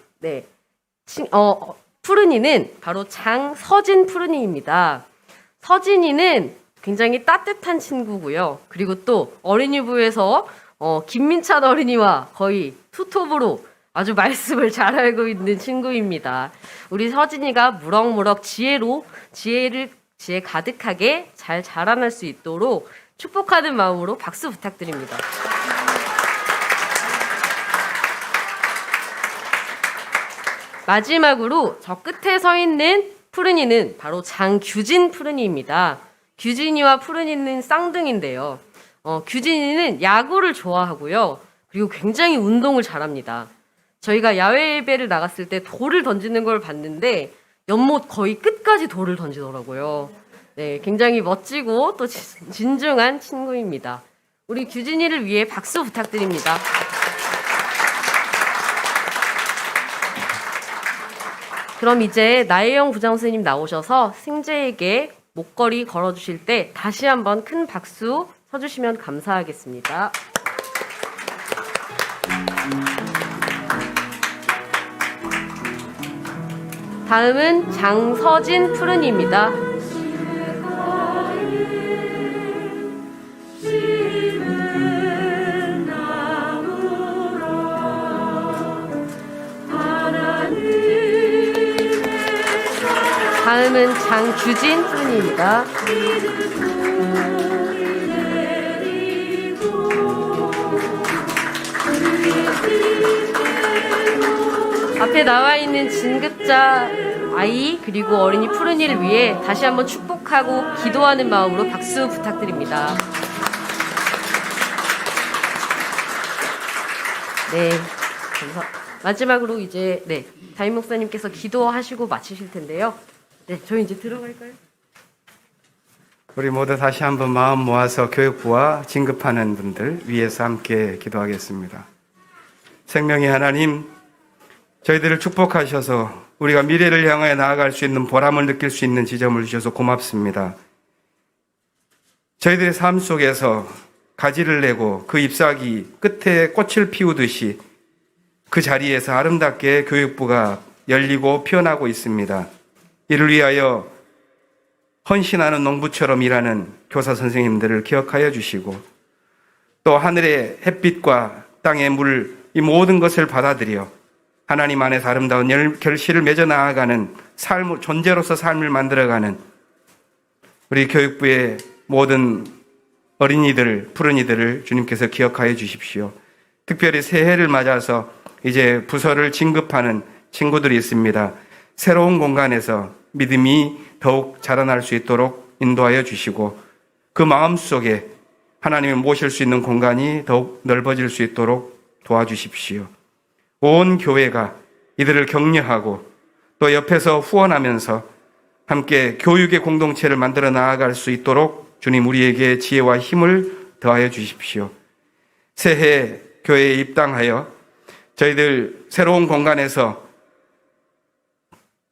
푸른이는 바로 장서진 푸른이입니다. 서진이는 굉장히 따뜻한 친구고요. 그리고 또 어린이부에서 김민찬 어린이와 거의 투톱으로 아주 말씀을 잘 알고 있는 친구입니다. 우리 서진이가 무럭무럭 지혜 가득하게 잘 자라날 수 있도록 축복하는 마음으로 박수 부탁드립니다. 마지막으로 저 끝에 서 있는 푸른이는 바로 장규진 푸른이입니다. 규진이와 푸른이는 쌍둥이인데요. 규진이는 야구를 좋아하고요. 그리고 굉장히 운동을 잘합니다. 저희가 야외 예배를 나갔을 때 돌을 던지는 걸 봤는데 연못 거의 끝까지 돌을 던지더라고요. 네, 굉장히 멋지고 또 진중한 친구입니다. 우리 규진이를 위해 박수 부탁드립니다. 그럼 이제 나혜영 부장선생님 나오셔서 승재에게 목걸이 걸어주실 때 다시 한번 큰 박수 쳐주시면 감사하겠습니다. 다음은 장서진 푸른이입니다. 다음은 장규진 푸른이입니다. 앞에 나와 있는 진급자 아이 그리고 어린이 푸른이를 위해 다시 한번 축복하고 기도하는 마음으로 박수 부탁드립니다. 네, 마지막으로 이제 담임 목사님께서 기도하시고 마치실 텐데요. 네, 저희 이제 들어갈까요? 우리 모두 다시 한번 마음 모아서 교육부와 진급하는 분들 위해서 함께 기도하겠습니다. 생명의 하나님, 저희들을 축복하셔서 우리가 미래를 향하여 나아갈 수 있는 보람을 느낄 수 있는 지점을 주셔서 고맙습니다. 저희들의 삶 속에서 가지를 내고 그 잎사귀 끝에 꽃을 피우듯이 그 자리에서 아름답게 교육부가 열리고 피어나고 있습니다. 이를 위하여 헌신하는 농부처럼 일하는 교사 선생님들을 기억하여 주시고 또 하늘의 햇빛과 땅의 물, 이 모든 것을 받아들여 하나님 안에서 아름다운 결실을 맺어 나아가는 존재로서 삶을 만들어가는 우리 교육부의 모든 어린이들, 푸른이들을 주님께서 기억하여 주십시오. 특별히 새해를 맞아서 이제 부서를 진급하는 친구들이 있습니다. 새로운 공간에서 믿음이 더욱 자라날 수 있도록 인도하여 주시고 그 마음속에 하나님을 모실 수 있는 공간이 더욱 넓어질 수 있도록 도와주십시오. 온 교회가 이들을 격려하고 또 옆에서 후원하면서 함께 교육의 공동체를 만들어 나아갈 수 있도록 주님 우리에게 지혜와 힘을 더하여 주십시오. 새해 교회에 입당하여 저희들 새로운 공간에서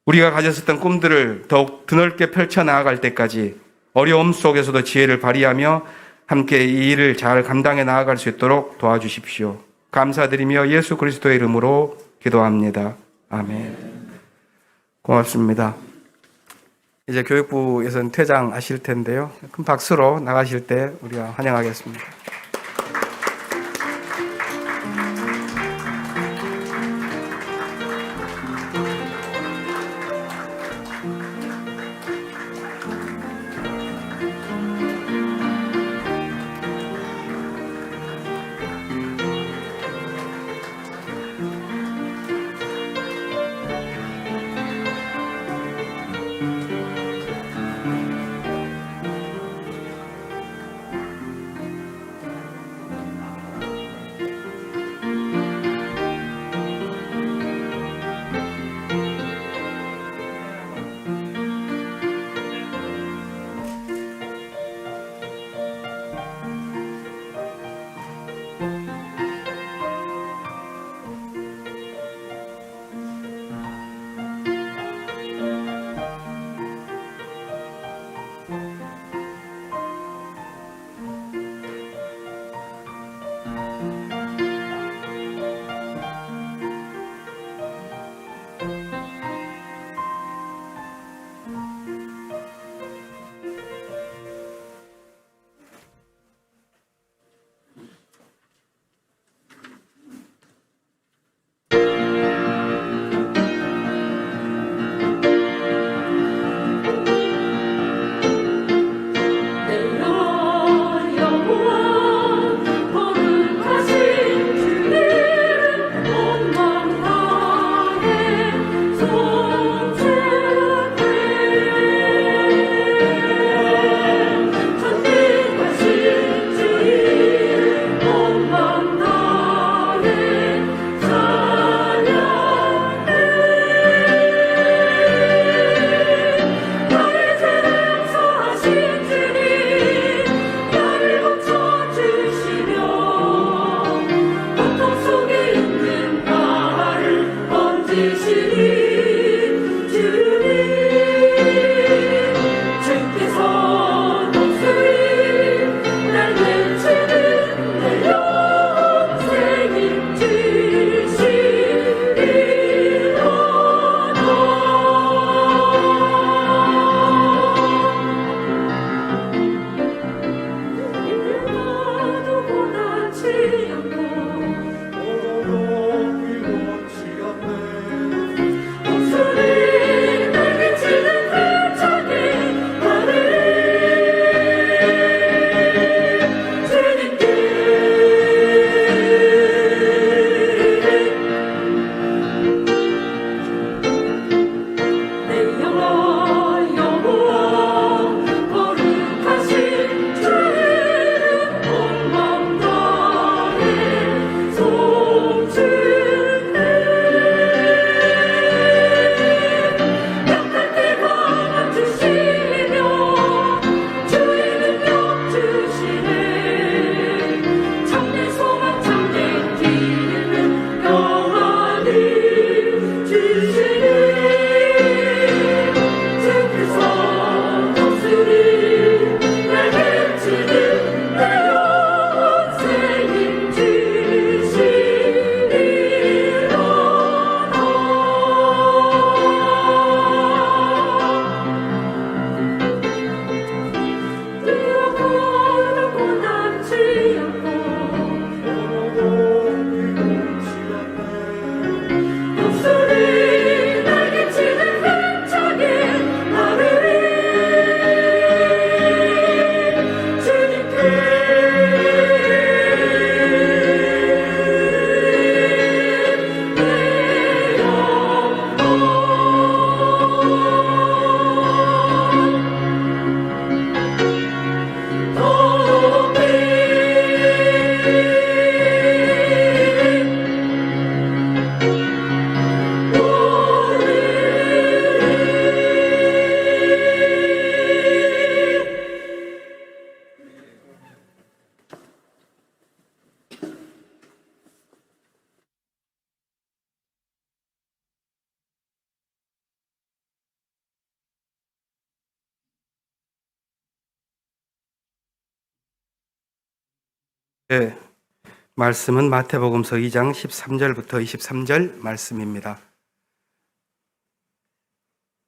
우리가 가졌었던 꿈들을 더욱 드넓게 펼쳐나아갈 때까지 어려움 속에서도 지혜를 발휘하며 함께 이 일을 잘 감당해 나아갈 수 있도록 도와주십시오. 감사드리며 예수 그리스도의 이름으로 기도합니다. 아멘. 고맙습니다. 이제 교육부에서는 퇴장하실 텐데요. 큰 박수로 나가실 때 우리가 환영하겠습니다. 네, 말씀은 마태복음서 2장 13절부터 23절 말씀입니다.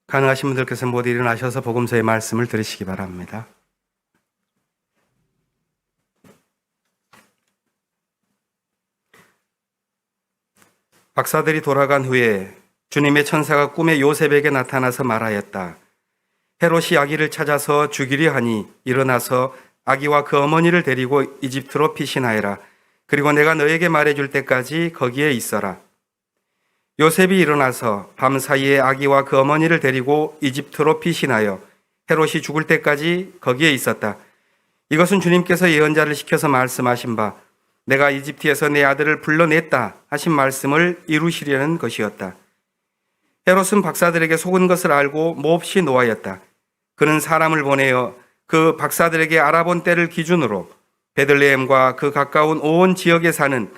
가능하신 분들께서 모두 일어나셔서 복음서의 말씀을 들으시기 바랍니다. 박사들이 돌아간 후에 주님의 천사가 꿈에 요셉에게 나타나서 말하였다. 헤롯이 아기를 찾아서 죽이려 하니 일어나서 아기와 그 어머니를 데리고 이집트로 피신하여라. 그리고 내가 너에게 말해줄 때까지 거기에 있어라. 요셉이 일어나서 밤사이에 아기와 그 어머니를 데리고 이집트로 피신하여 헤롯이 죽을 때까지 거기에 있었다. 이것은 주님께서 예언자를 시켜서 말씀하신 바 내가 이집트에서 내 아들을 불러냈다 하신 말씀을 이루시려는 것이었다. 헤롯은 박사들에게 속은 것을 알고 몹시 노하였다. 그는 사람을 보내어 그 박사들에게 알아본 때를 기준으로 베들레헴과 그 가까운 온 지역에 사는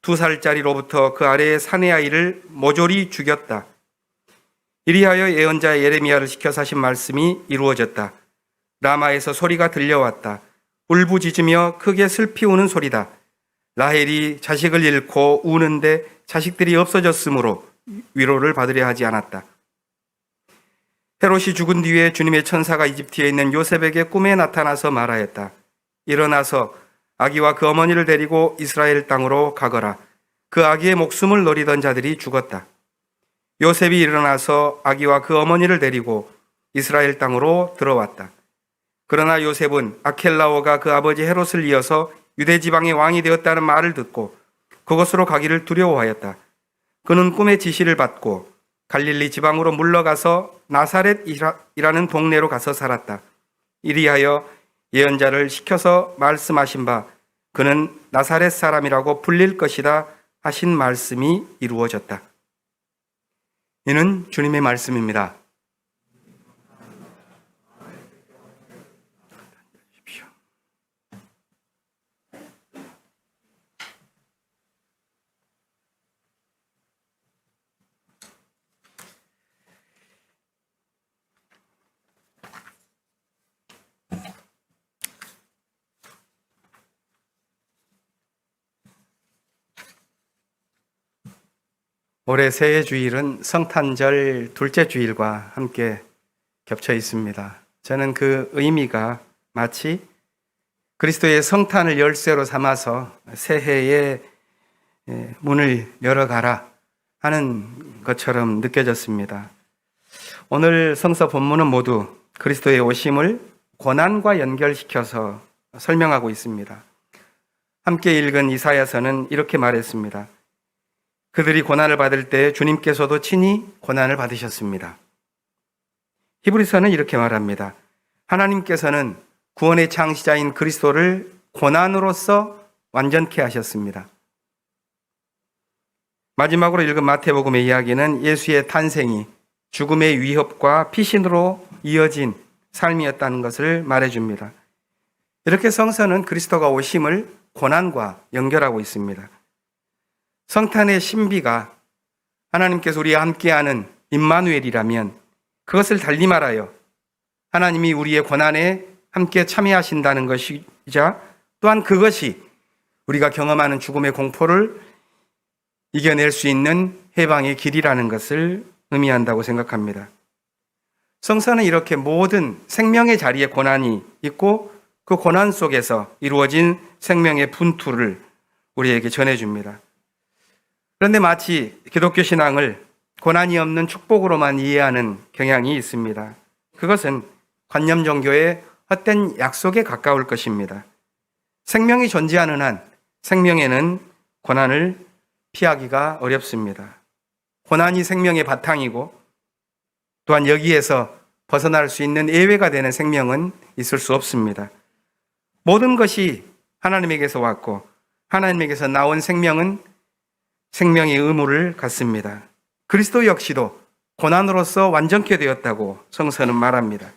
2살짜리로부터 그 아래의 사내 아이를 모조리 죽였다. 이리하여 예언자 예레미야를 시켜서 하신 말씀이 이루어졌다. 라마에서 소리가 들려왔다. 울부짖으며 크게 슬피 우는 소리다. 라헬이 자식을 잃고 우는데 자식들이 없어졌으므로 위로를 받으려 하지 않았다. 헤롯이 죽은 뒤에 주님의 천사가 이집트에 있는 요셉에게 꿈에 나타나서 말하였다. 일어나서 아기와 그 어머니를 데리고 이스라엘 땅으로 가거라. 그 아기의 목숨을 노리던 자들이 죽었다. 요셉이 일어나서 아기와 그 어머니를 데리고 이스라엘 땅으로 들어왔다. 그러나 요셉은 아켈라오가 그 아버지 헤롯을 이어서 유대 지방의 왕이 되었다는 말을 듣고 그곳으로 가기를 두려워하였다. 그는 꿈의 지시를 받고 갈릴리 지방으로 물러가서 나사렛이라는 동네로 가서 살았다. 이리하여 예언자를 시켜서 말씀하신 바 그는 나사렛 사람이라고 불릴 것이다 하신 말씀이 이루어졌다. 이는 주님의 말씀입니다. 올해 새해 주일은 성탄절 둘째 주일과 함께 겹쳐 있습니다. 저는 그 의미가 마치 그리스도의 성탄을 열쇠로 삼아서 새해의 문을 열어가라 하는 것처럼 느껴졌습니다. 오늘 성서 본문은 모두 그리스도의 오심을 고난과 연결시켜서 설명하고 있습니다. 함께 읽은 이사야서는 이렇게 말했습니다. 그들이 고난을 받을 때 주님께서도 친히 고난을 받으셨습니다. 히브리서는 이렇게 말합니다. 하나님께서는 구원의 창시자인 그리스도를 고난으로써 완전케 하셨습니다. 마지막으로 읽은 마태복음의 이야기는 예수의 탄생이 죽음의 위협과 피신으로 이어진 삶이었다는 것을 말해줍니다. 이렇게 성서는 그리스도가 오심을 고난과 연결하고 있습니다. 성탄의 신비가 하나님께서 우리와 함께하는 임마누엘이라면 그것을 달리 말하여 하나님이 우리의 고난에 함께 참여하신다는 것이자 또한 그것이 우리가 경험하는 죽음의 공포를 이겨낼 수 있는 해방의 길이라는 것을 의미한다고 생각합니다. 성서는 이렇게 모든 생명의 자리에 고난이 있고 그 고난 속에서 이루어진 생명의 분투를 우리에게 전해줍니다. 그런데 마치 기독교 신앙을 고난이 없는 축복으로만 이해하는 경향이 있습니다. 그것은 관념 종교의 헛된 약속에 가까울 것입니다. 생명이 존재하는 한 생명에는 고난을 피하기가 어렵습니다. 고난이 생명의 바탕이고 또한 여기에서 벗어날 수 있는 예외가 되는 생명은 있을 수 없습니다. 모든 것이 하나님에게서 왔고 하나님에게서 나온 생명은 생명의 의무를 갖습니다. 그리스도 역시도 고난으로서 완전케 되었다고 성서는 말합니다.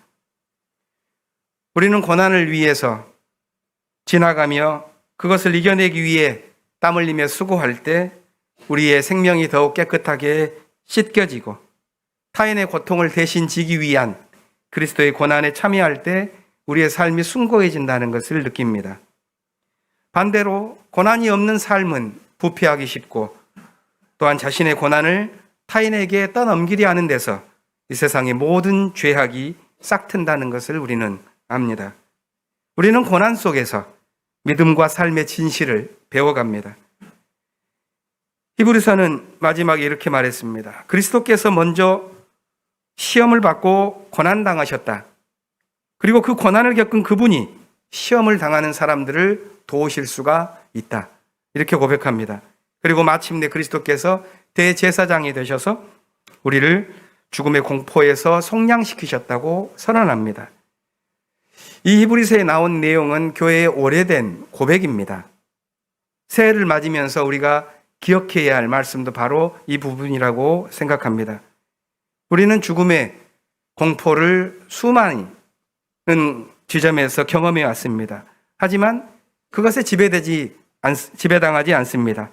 우리는 고난을 위해서 지나가며 그것을 이겨내기 위해 땀 흘리며 수고할 때 우리의 생명이 더욱 깨끗하게 씻겨지고 타인의 고통을 대신 지기 위한 그리스도의 고난에 참여할 때 우리의 삶이 숭고해진다는 것을 느낍니다. 반대로 고난이 없는 삶은 부패하기 쉽고 또한 자신의 고난을 타인에게 떠넘기려 하는 데서 이 세상의 모든 죄악이 싹튼다는 것을 우리는 압니다. 우리는 고난 속에서 믿음과 삶의 진실을 배워갑니다. 히브리서는 마지막에 이렇게 말했습니다. 그리스도께서 먼저 시험을 받고 고난당하셨다. 그리고 그 고난을 겪은 그분이 시험을 당하는 사람들을 도우실 수가 있다. 이렇게 고백합니다. 그리고 마침내 그리스도께서 대제사장이 되셔서 우리를 죽음의 공포에서 속량시키셨다고 선언합니다. 이 히브리서에 나온 내용은 교회의 오래된 고백입니다. 새해를 맞으면서 우리가 기억해야 할 말씀도 바로 이 부분이라고 생각합니다. 우리는 죽음의 공포를 수많은 지점에서 경험해 왔습니다. 하지만 그것에 지배당하지 않습니다.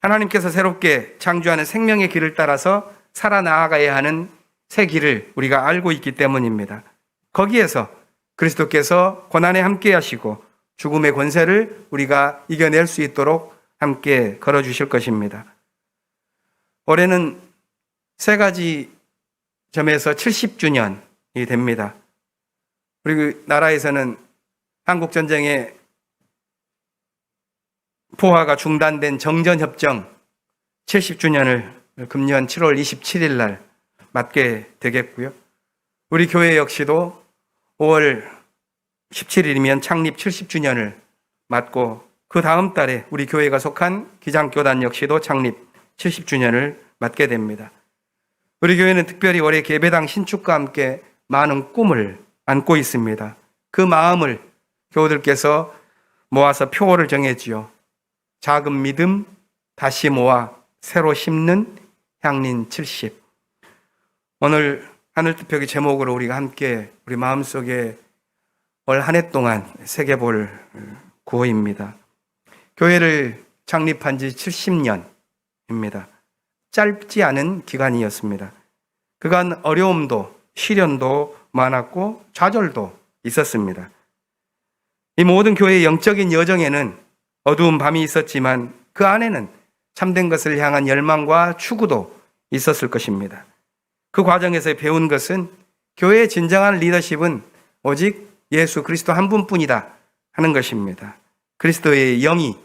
하나님께서 새롭게 창조하는 생명의 길을 따라서 살아나가야 하는 새 길을 우리가 알고 있기 때문입니다. 거기에서 그리스도께서 고난에 함께 하시고 죽음의 권세를 우리가 이겨낼 수 있도록 함께 걸어주실 것입니다. 올해는 세 가지 점에서 70주년이 됩니다. 우리 나라에서는 한국전쟁에 포화가 중단된 정전협정 70주년을 금년 7월 27일 날 맞게 되겠고요. 우리 교회 역시도 5월 17일이면 창립 70주년을 맞고 그 다음 달에 우리 교회가 속한 기장교단 역시도 창립 70주년을 맞게 됩니다. 우리 교회는 특별히 올해 예배당 신축과 함께 많은 꿈을 안고 있습니다. 그 마음을 교우들께서 모아서 표어를 정했지요. 작은 믿음 다시 모아 새로 심는 향린 70. 오늘 하늘투표기 제목으로 우리가 함께 우리 마음속에 올 한 해 동안 새겨볼 구호입니다. 교회를 창립한 지 70년입니다. 짧지 않은 기간이었습니다. 그간 어려움도 시련도 많았고 좌절도 있었습니다. 이 모든 교회의 영적인 여정에는 어두운 밤이 있었지만 그 안에는 참된 것을 향한 열망과 추구도 있었을 것입니다. 그 과정에서 배운 것은 교회의 진정한 리더십은 오직 예수 그리스도 한 분뿐이다 하는 것입니다. 그리스도의 영이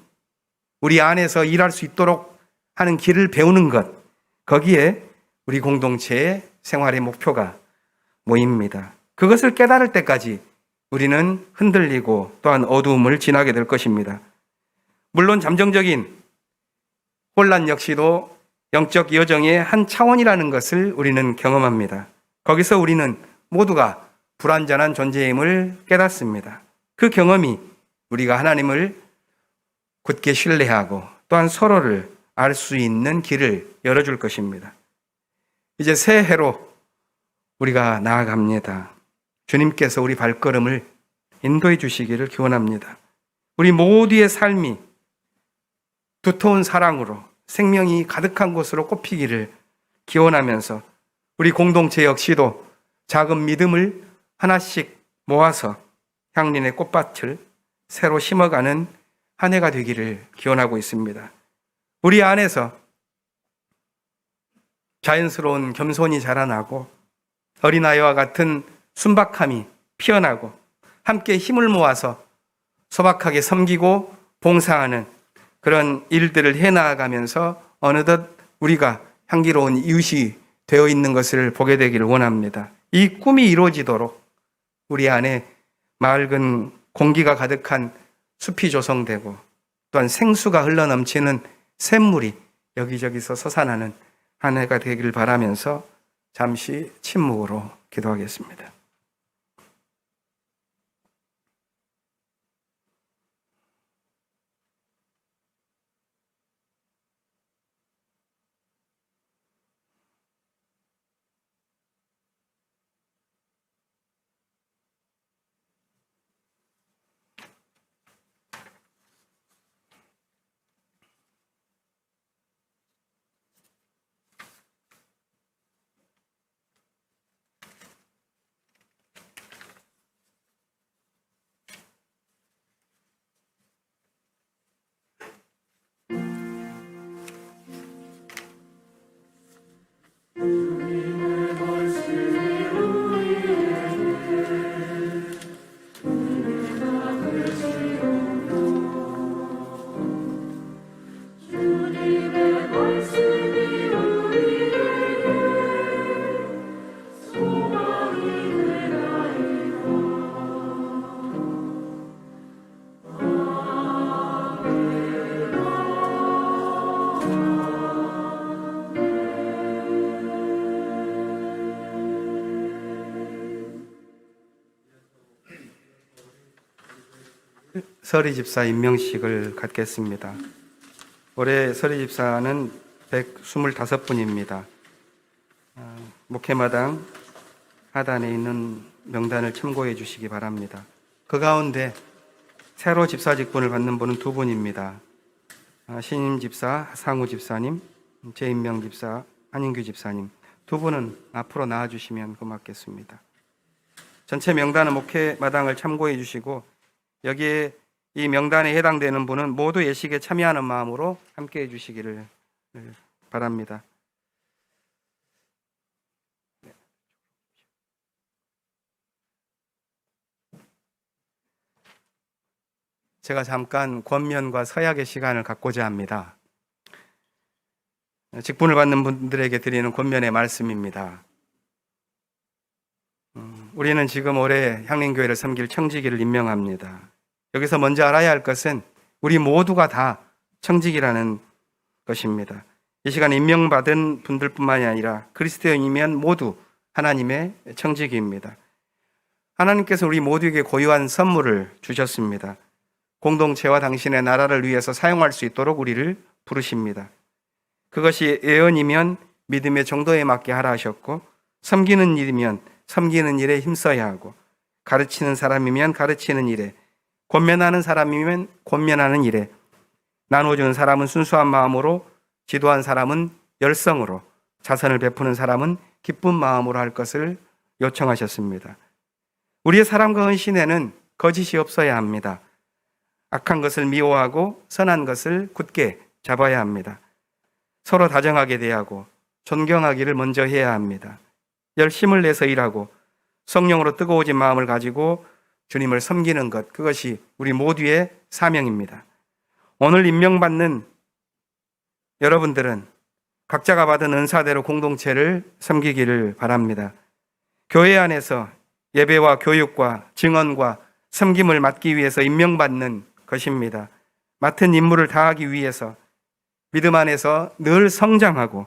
우리 안에서 일할 수 있도록 하는 길을 배우는 것, 거기에 우리 공동체의 생활의 목표가 모입니다. 그것을 깨달을 때까지 우리는 흔들리고 또한 어두움을 지나게 될 것입니다. 물론 잠정적인 혼란 역시도 영적 여정의 한 차원이라는 것을 우리는 경험합니다. 거기서 우리는 모두가 불완전한 존재임을 깨닫습니다. 그 경험이 우리가 하나님을 굳게 신뢰하고 또한 서로를 알 수 있는 길을 열어줄 것입니다. 이제 새해로 우리가 나아갑니다. 주님께서 우리 발걸음을 인도해 주시기를 기원합니다. 우리 모두의 삶이 두터운 사랑으로 생명이 가득한 곳으로 꼽히기를 기원하면서 우리 공동체 역시도 작은 믿음을 하나씩 모아서 향린의 꽃밭을 새로 심어가는 한 해가 되기를 기원하고 있습니다. 우리 안에서 자연스러운 겸손이 자라나고 어린아이와 같은 순박함이 피어나고 함께 힘을 모아서 소박하게 섬기고 봉사하는 그런 일들을 해나가면서 어느덧 우리가 향기로운 이웃이 되어 있는 것을 보게 되기를 원합니다. 이 꿈이 이루어지도록 우리 안에 맑은 공기가 가득한 숲이 조성되고 또한 생수가 흘러넘치는 샘물이 여기저기서 솟아나는 한 해가 되기를 바라면서 잠시 침묵으로 기도하겠습니다. 서리 집사 임명식을 갖겠습니다. 올해 서리 집사는 125분입니다. 목회마당 하단에 있는 명단을 참고해 주시기 바랍니다. 그 가운데 새로 집사 직분을 받는 분은 2분입니다. 신임 집사 상우 집사님, 재임명 집사 한인규 집사님 2분은 앞으로 나와주시면 고맙겠습니다. 전체 명단은 목회마당을 참고해 주시고 여기에 이 명단에 해당되는 분은 모두 예식에 참여하는 마음으로 함께해 주시기를 바랍니다. 제가 잠깐 권면과 서약의 시간을 갖고자 합니다. 직분을 받는 분들에게 드리는 권면의 말씀입니다. 우리는 지금 올해 향림교회를 섬길 청지기를 임명합니다. 여기서 먼저 알아야 할 것은 우리 모두가 다 청지기라는 것입니다. 이 시간 임명받은 분들뿐만이 아니라 그리스도인이면 모두 하나님의 청지기입니다. 하나님께서 우리 모두에게 고유한 선물을 주셨습니다. 공동체와 당신의 나라를 위해서 사용할 수 있도록 우리를 부르십니다. 그것이 예언이면 믿음의 정도에 맞게 하라 하셨고, 섬기는 일이면 섬기는 일에 힘써야 하고, 가르치는 사람이면 가르치는 일에, 권면하는 사람이면 권면하는 일에, 나눠주는 사람은 순수한 마음으로, 지도한 사람은 열성으로, 자선을 베푸는 사람은 기쁜 마음으로 할 것을 요청하셨습니다. 우리의 사랑과 헌신에는 거짓이 없어야 합니다. 악한 것을 미워하고 선한 것을 굳게 잡아야 합니다. 서로 다정하게 대하고 존경하기를 먼저 해야 합니다. 열심을 내서 일하고 성령으로 뜨거워진 마음을 가지고 주님을 섬기는 것, 그것이 우리 모두의 사명입니다. 오늘 임명받는 여러분들은 각자가 받은 은사대로 공동체를 섬기기를 바랍니다. 교회 안에서 예배와 교육과 증언과 섬김을 맡기 위해서 임명받는 것입니다. 맡은 임무를 다하기 위해서 믿음 안에서 늘 성장하고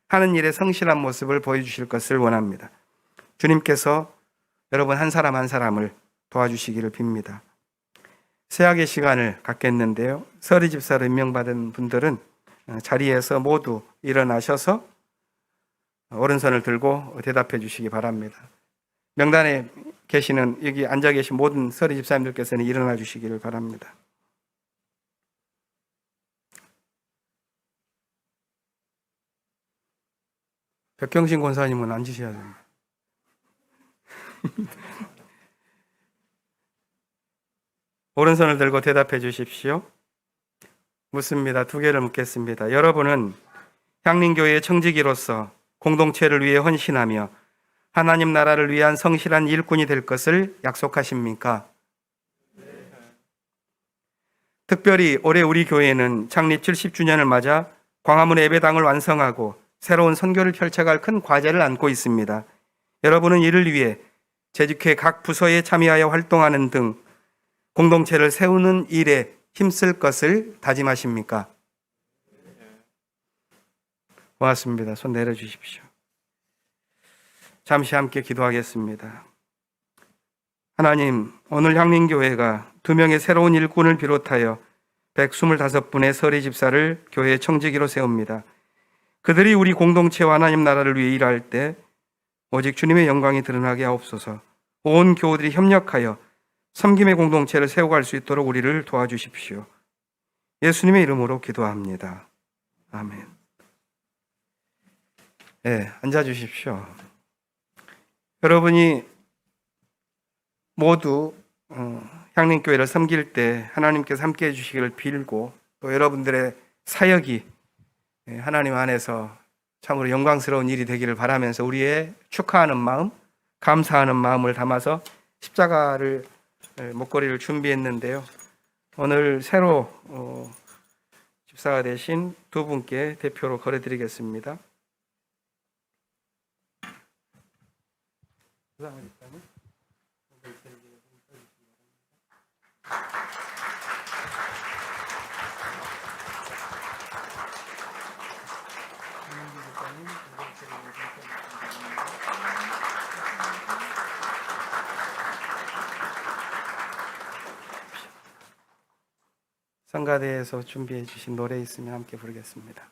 하는 일에 성실한 모습을 보여주실 것을 원합니다. 주님께서 여러분 한 사람 한 사람을 도와주시기를 빕니다. 세학의 시간을 갖겠는데요. 서리 집사로 임명받은 분들은 자리에서 모두 일어나셔서 오른손을 들고 대답해 주시기 바랍니다. 명단에 계시는 여기 앉아 계신 모든 서리 집사님들께서는 일어나 주시기를 바랍니다. 백경신 권사님은 앉으셔야 됩니다. 오른손을 들고 대답해 주십시오. 묻습니다. 2개를 묻겠습니다. 여러분은 향림교회의 청지기로서 공동체를 위해 헌신하며 하나님 나라를 위한 성실한 일꾼이 될 것을 약속하십니까? 특별히 올해 우리 교회는 창립 70주년을 맞아 광화문의 예배당을 완성하고 새로운 선교를 펼쳐갈 큰 과제를 안고 있습니다. 여러분은 이를 위해 재직회 각 부서에 참여하여 활동하는 등 공동체를 세우는 일에 힘쓸 것을 다짐하십니까? 고맙습니다. 손 내려주십시오. 잠시 함께 기도하겠습니다. 하나님, 오늘 향림교회가 2명의 새로운 일꾼을 비롯하여 125분의 서리 집사를 교회의 청지기로 세웁니다. 그들이 우리 공동체와 하나님 나라를 위해 일할 때 오직 주님의 영광이 드러나게 하옵소서. 온 교우들이 협력하여 섬김의 공동체를 세워갈 수 있도록 우리를 도와주십시오. 예수님의 이름으로 기도합니다. 아멘. 네, 앉아주십시오. 여러분이 모두 향림교회를 섬길 때 하나님께서 함께 해주시기를 빌고, 또 여러분들의 사역이 하나님 안에서 참으로 영광스러운 일이 되기를 바라면서 우리의 축하하는 마음, 감사하는 마음을 담아서 십자가를 목걸이를 준비했는데요. 오늘 새로 집사가 되신 2분께 대표로 걸어드리겠습니다. 성가대에서 준비해 주신 노래 있으면 함께 부르겠습니다.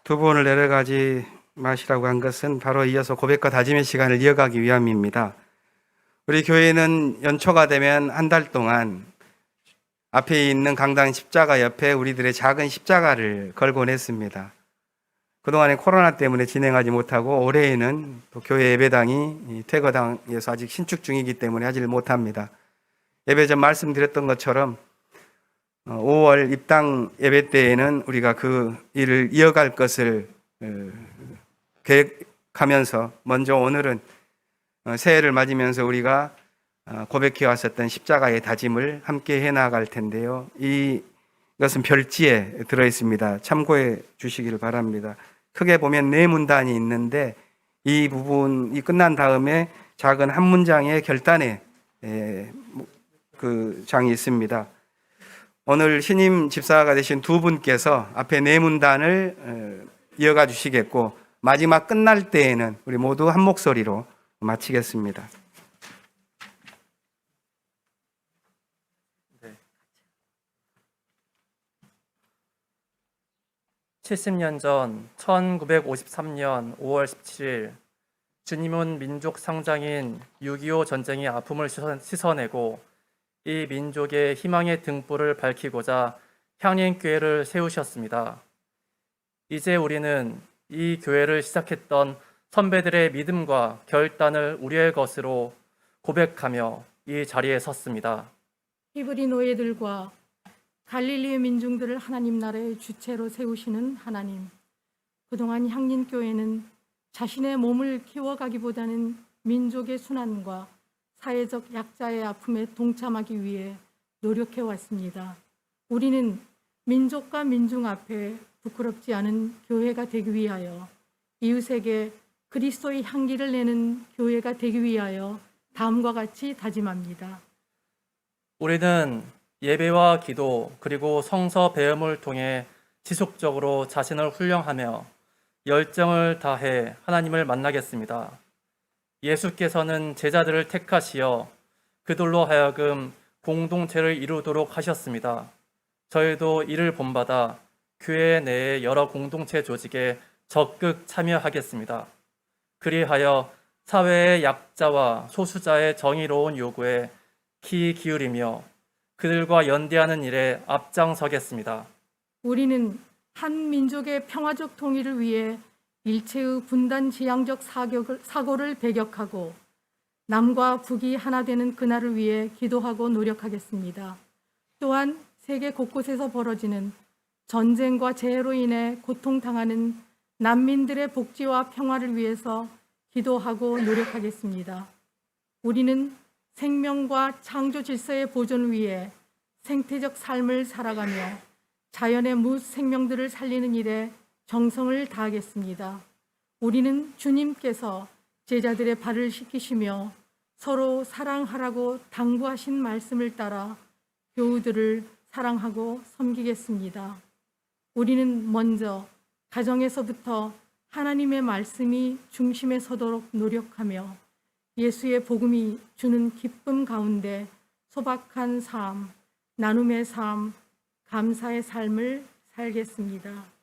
두 분을 내려가지 마시라고 한 것은 바로 이어서 고백과 다짐의 시간을 이어가기 위함입니다. 우리 교회는 연초가 되면 한 달 동안 앞에 있는 강당 십자가 옆에 우리들의 작은 십자가를 걸곤 했습니다. 그동안에 코로나 때문에 진행하지 못하고 올해에는 또 교회 예배당이 퇴거당에서 아직 신축 중이기 때문에 하지를 못합니다. 예배 전 말씀드렸던 것처럼 5월 입당 예배 때에는 우리가 그 일을 이어갈 것을 계획하면서 먼저 오늘은 새해를 맞으면서 우리가 고백해 왔었던 십자가의 다짐을 함께 해나갈 텐데요. 이것은 별지에 들어 있습니다. 참고해 주시기를 바랍니다. 크게 보면 네 문단이 있는데 이 부분이 끝난 다음에 작은 한 문장의 결단의 그 장이 있습니다. 오늘 신임 집사가 되신 두 분께서 앞에 네 문단을 이어가 주시겠고 마지막 끝날 때에는 우리 모두 한 목소리로 마치겠습니다. 70년 전 1953년 5월 17일 주님은 민족 상장인 6.25 전쟁의 아픔을 씻어내고 이 민족의 희망의 등불을 밝히고자 향림교회를 세우셨습니다. 이제 우리는 이 교회를 시작했던 선배들의 믿음과 결단을 우리의 것으로 고백하며 이 자리에 섰습니다. 히브리 노예들과 갈릴리의 민중들을 하나님 나라의 주체로 세우시는 하나님. 그동안 향림교회는 자신의 몸을 키워가기보다는 민족의 순환과 사회적 약자의 아픔에 동참하기 위해 노력해 왔습니다. 우리는 민족과 민중 앞에 부끄럽지 않은 교회가 되기 위하여 이웃에게 그리스도의 향기를 내는 교회가 되기 위하여 다음과 같이 다짐합니다. 우리는 예배와 기도 그리고 성서 배움을 통해 지속적으로 자신을 훈련하며 열정을 다해 하나님을 만나겠습니다. 예수께서는 제자들을 택하시어 그들로 하여금 공동체를 이루도록 하셨습니다. 저희도 이를 본받아 교회 내의 여러 공동체 조직에 적극 참여하겠습니다. 그리하여 사회의 약자와 소수자의 정의로운 요구에 귀 기울이며 그들과 연대하는 일에 앞장서겠습니다. 우리는 한 민족의 평화적 통일을 위해 일체의 분단 지향적 사고를 배격하고 남과 북이 하나 되는 그날을 위해 기도하고 노력하겠습니다. 또한 세계 곳곳에서 벌어지는 전쟁과 재해로 인해 고통당하는 난민들의 복지와 평화를 위해서 기도하고 노력하겠습니다. 우리는 생명과 창조 질서의 보존을 위해 생태적 삶을 살아가며 자연의 무생명들을 살리는 일에 정성을 다하겠습니다. 우리는 주님께서 제자들의 발을 씻기시며 서로 사랑하라고 당부하신 말씀을 따라 교우들을 사랑하고 섬기겠습니다. 우리는 먼저 가정에서부터 하나님의 말씀이 중심에 서도록 노력하며 예수의 복음이 주는 기쁨 가운데 소박한 삶, 나눔의 삶, 감사의 삶을 살겠습니다.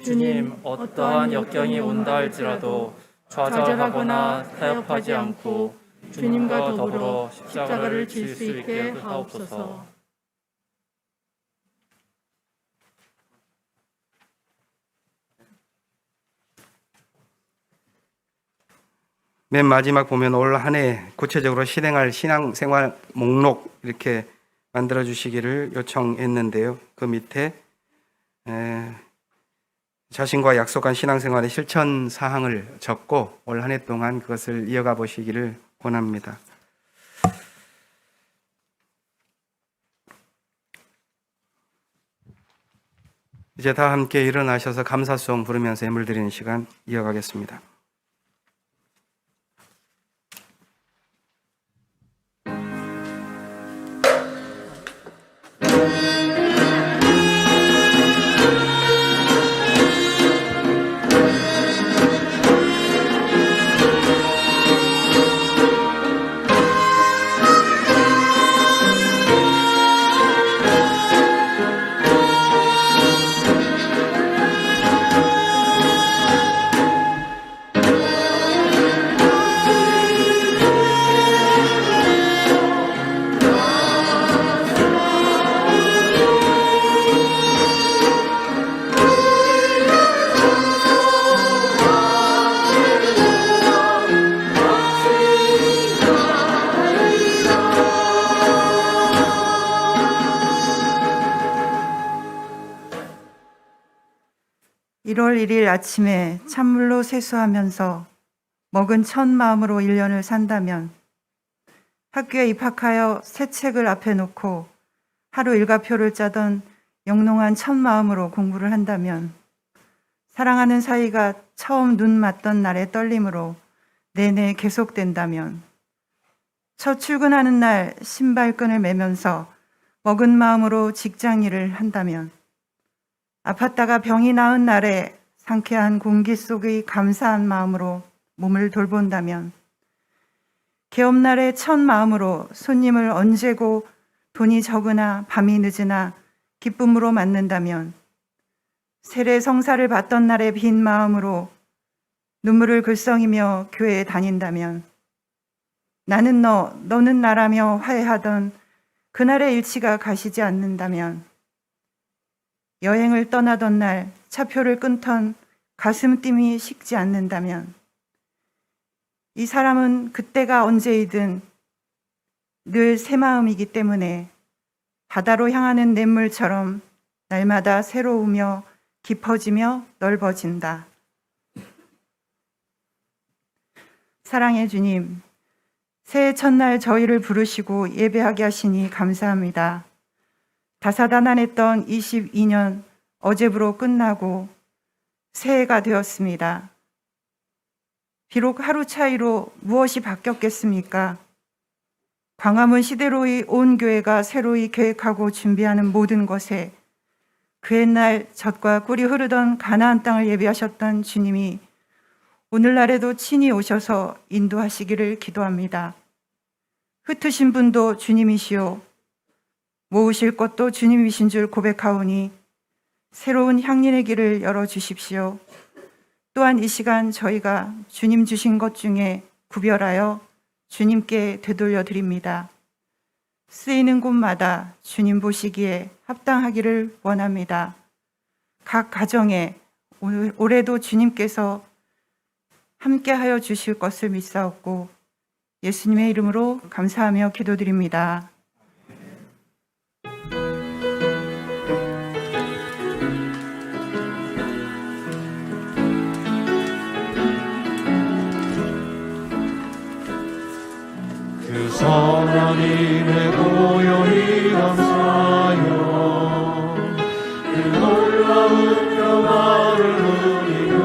주님, 어떠한 역경이 온다 할지라도 좌절하거나 타협하지 않고 주님과 더불어 십자가를 질 수 있게 하옵소서. 맨 마지막 보면 올 한 해 구체적으로 실행할 신앙생활 목록 이렇게 만들어 주시기를 요청했는데요. 그 밑에 자신과 약속한 신앙생활의 실천 사항을 적고 올 한 해 동안 그것을 이어가 보시기를 권합니다. 이제 다 함께 일어나셔서 감사송 부르면서 예물 드리는 시간 이어가겠습니다. (1월 1일) 아침에 찬물로 세수하면서 먹은 첫 마음으로 1년을 산다면, 학교에 입학하여 새 책을 앞에 놓고 하루 일과표를 짜던 영롱한 첫 마음으로 공부를 한다면, 사랑하는 사이가 처음 눈 맞던 날의 떨림으로 내내 계속된다면, 첫 출근하는 날 신발끈을 매면서 먹은 마음으로 직장 일을 한다면, 아팠다가 병이 나은 날에 상쾌한 공기 속의 감사한 마음으로 몸을 돌본다면, 개업날의 첫 마음으로 손님을 언제고 돈이 적으나 밤이 늦으나 기쁨으로 맞는다면, 세례 성사를 받던 날의 빈 마음으로 눈물을 글썽이며 교회에 다닌다면, 나는 너, 너는 나라며 화해하던 그날의 일치가 가시지 않는다면, 여행을 떠나던 날 차표를 끊던 가슴 띵이 식지 않는다면, 이 사람은 그때가 언제이든 늘 새 마음이기 때문에 바다로 향하는 냇물처럼 날마다 새로우며 깊어지며 넓어진다. 사랑의 주님, 새해 첫날 저희를 부르시고 예배하게 하시니 감사합니다. 다사다난했던 22년 어제부로 끝나고 새해가 되었습니다. 비록 하루 차이로 무엇이 바뀌었겠습니까? 광화문 시대로의 온 교회가 새로이 계획하고 준비하는 모든 것에 그 옛날 젖과 꿀이 흐르던 가나안 땅을 예비하셨던 주님이 오늘날에도 친히 오셔서 인도하시기를 기도합니다. 흩으신 분도 주님이시오, 모으실 것도 주님이신 줄 고백하오니 새로운 향린의 길을 열어주십시오. 또한 이 시간 저희가 주님 주신 것 중에 구별하여 주님께 되돌려 드립니다. 쓰이는 곳마다 주님 보시기에 합당하기를 원합니다. 각 가정에 올해도 주님께서 함께하여 주실 것을 믿사옵고 예수님의 이름으로 감사하며 기도드립니다. 하나님의 고요히 감사하여 그 놀라운 평화를 누리며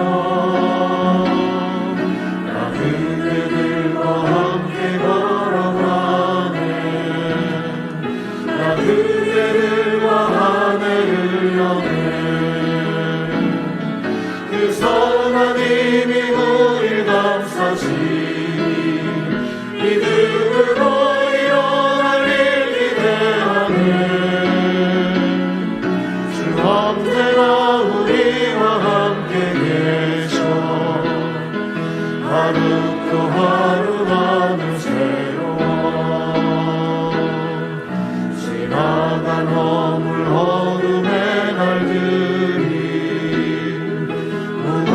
나 그대들과 함께 걸어가네. 나 그대들과 한 해를 여네. 그 선한 힘이 우릴 감싸시니 믿음으로 일어날 일 기대하네. 주 언제나 우리와 함께 계셔 하루 또 하루 나누세.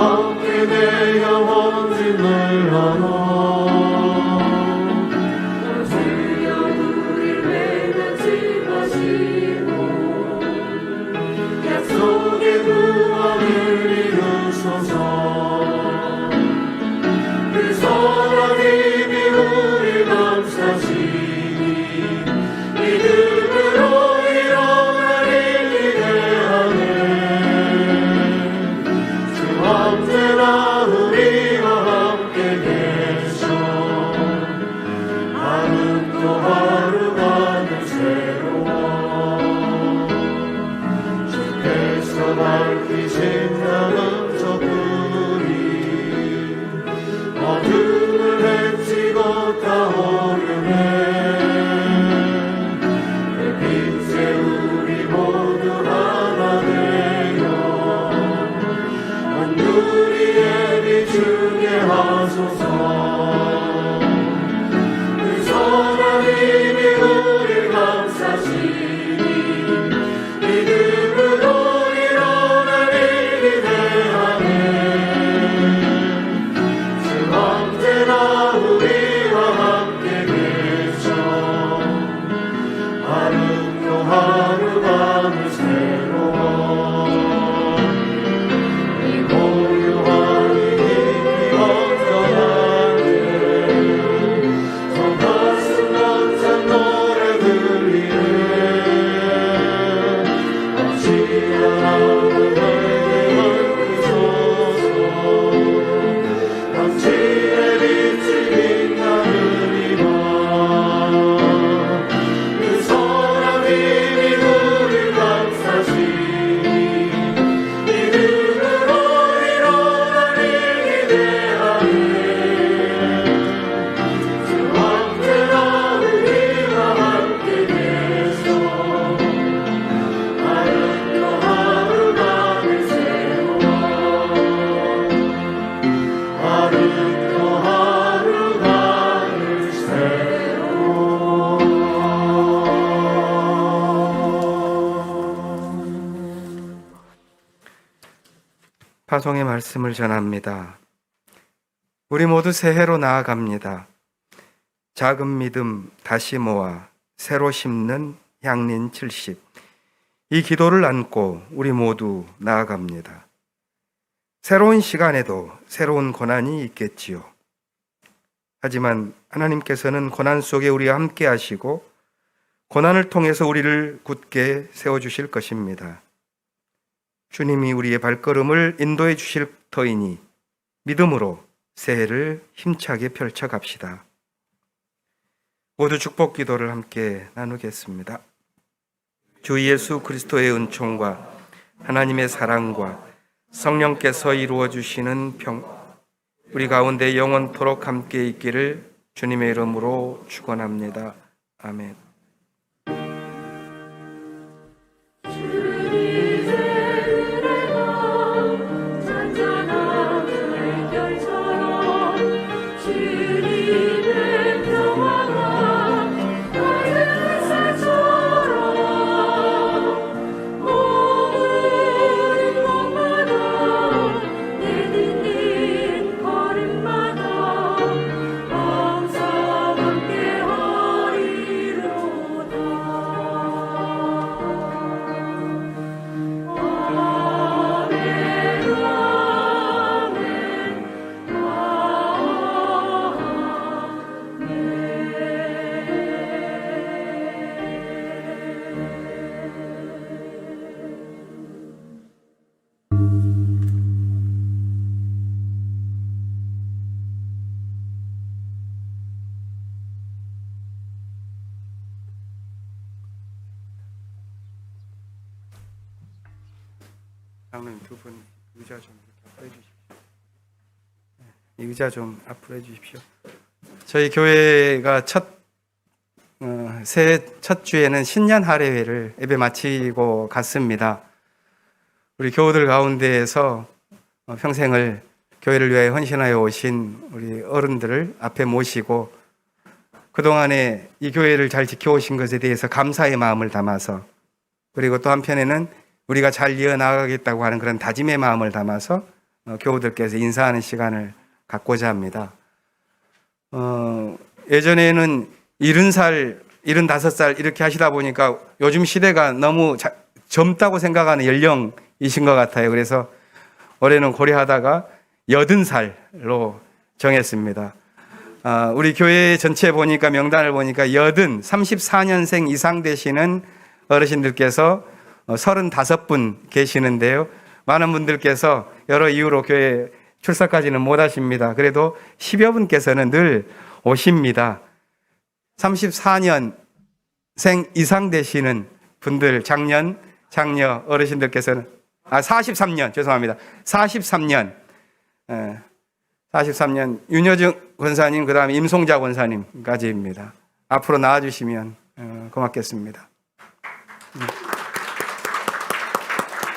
함께 내 영혼 짓물러라. 약속의 구원을 이루소서. 그 선하님이 우리 감싸시니 믿음으로 일어나리 기대하네. 주 언제나 우리와 함께 계셔. 하루 또 하루가 늘 새로워. 주께서 밝히신 나는 저뿐이 어둠을 헤치고 타오르네. 그 빛에 우리 모두 하나 되어 온누리에 비추게 하소서. 그 선하님이 우리 감싸시니 믿음으로 일어나리 기대하네. 주 언제나 우리와 함께 계셔. 하루 또 하루가 늘 새로워. 이 고요한 이 깊이 언전할 때 성가슴 벅찬 노래 들리네. 다시 하나님 내게 멈추소서. 당신의 빛이 빛나느니라. 그 선하님이 우리 감싸시니 믿음으로 일어나리 기대하네. 주 언제나 우리와 함께 계셔. 하루 또 하루가 늘 새로워. 하루 또 하루가 늘 새로워. 파송의 말씀을 전합니다. 우리 모두 새해로 나아갑니다. 작은 믿음 다시 모아 새로 심는 향린 70. 이 기도를 안고 우리 모두 나아갑니다. 새로운 시간에도 새로운 고난이 있겠지요. 하지만 하나님께서는 고난 속에 우리와 함께 하시고 고난을 통해서 우리를 굳게 세워주실 것입니다. 주님이 우리의 발걸음을 인도해 주실 터이니 믿음으로 새해를 힘차게 펼쳐갑시다. 모두 축복 기도를 함께 나누겠습니다. 주 예수 그리스도의 은총과 하나님의 사랑과 성령께서 이루어 주시는 우리 가운데 영원토록 함께 있기를 주님의 이름으로 축원합니다. 아멘. 장로님 두 분 의자 좀 이렇게 앞으로 해주십시오. 이 의자 좀 앞으로 해주십시오. 저희 교회가 새해 첫 주에는 신년 할애회를 예배 마치고 갔습니다. 우리 교우들 가운데에서 평생을 교회를 위하여 헌신하여 오신 우리 어른들을 앞에 모시고 그동안에 이 교회를 잘 지켜오신 것에 대해서 감사의 마음을 담아서, 그리고 또 한편에는 우리가 잘 이어나가겠다고 하는 그런 다짐의 마음을 담아서 교우들께서 인사하는 시간을 갖고자 합니다. 예전에는 70살, 75살 이렇게 하시다 보니까 요즘 시대가 너무 젊다고 생각하는 연령이신 것 같아요. 그래서 올해는 고려하다가 80살로 정했습니다. 우리 교회 전체 보니까 명단을 보니까 34년생 이상 되시는 어르신들께서 35분 계시는데요. 많은 분들께서 여러 이유로 교회 출석까지는 못 하십니다. 그래도 10여 분께서는 늘 오십니다. 34년생 이상 되시는 분들, 장녀 어르신들께서는 43년 죄송합니다. 43년 43년 윤여정 권사님 그다음에 임송자 권사님까지입니다. 앞으로 나와주시면 고맙겠습니다.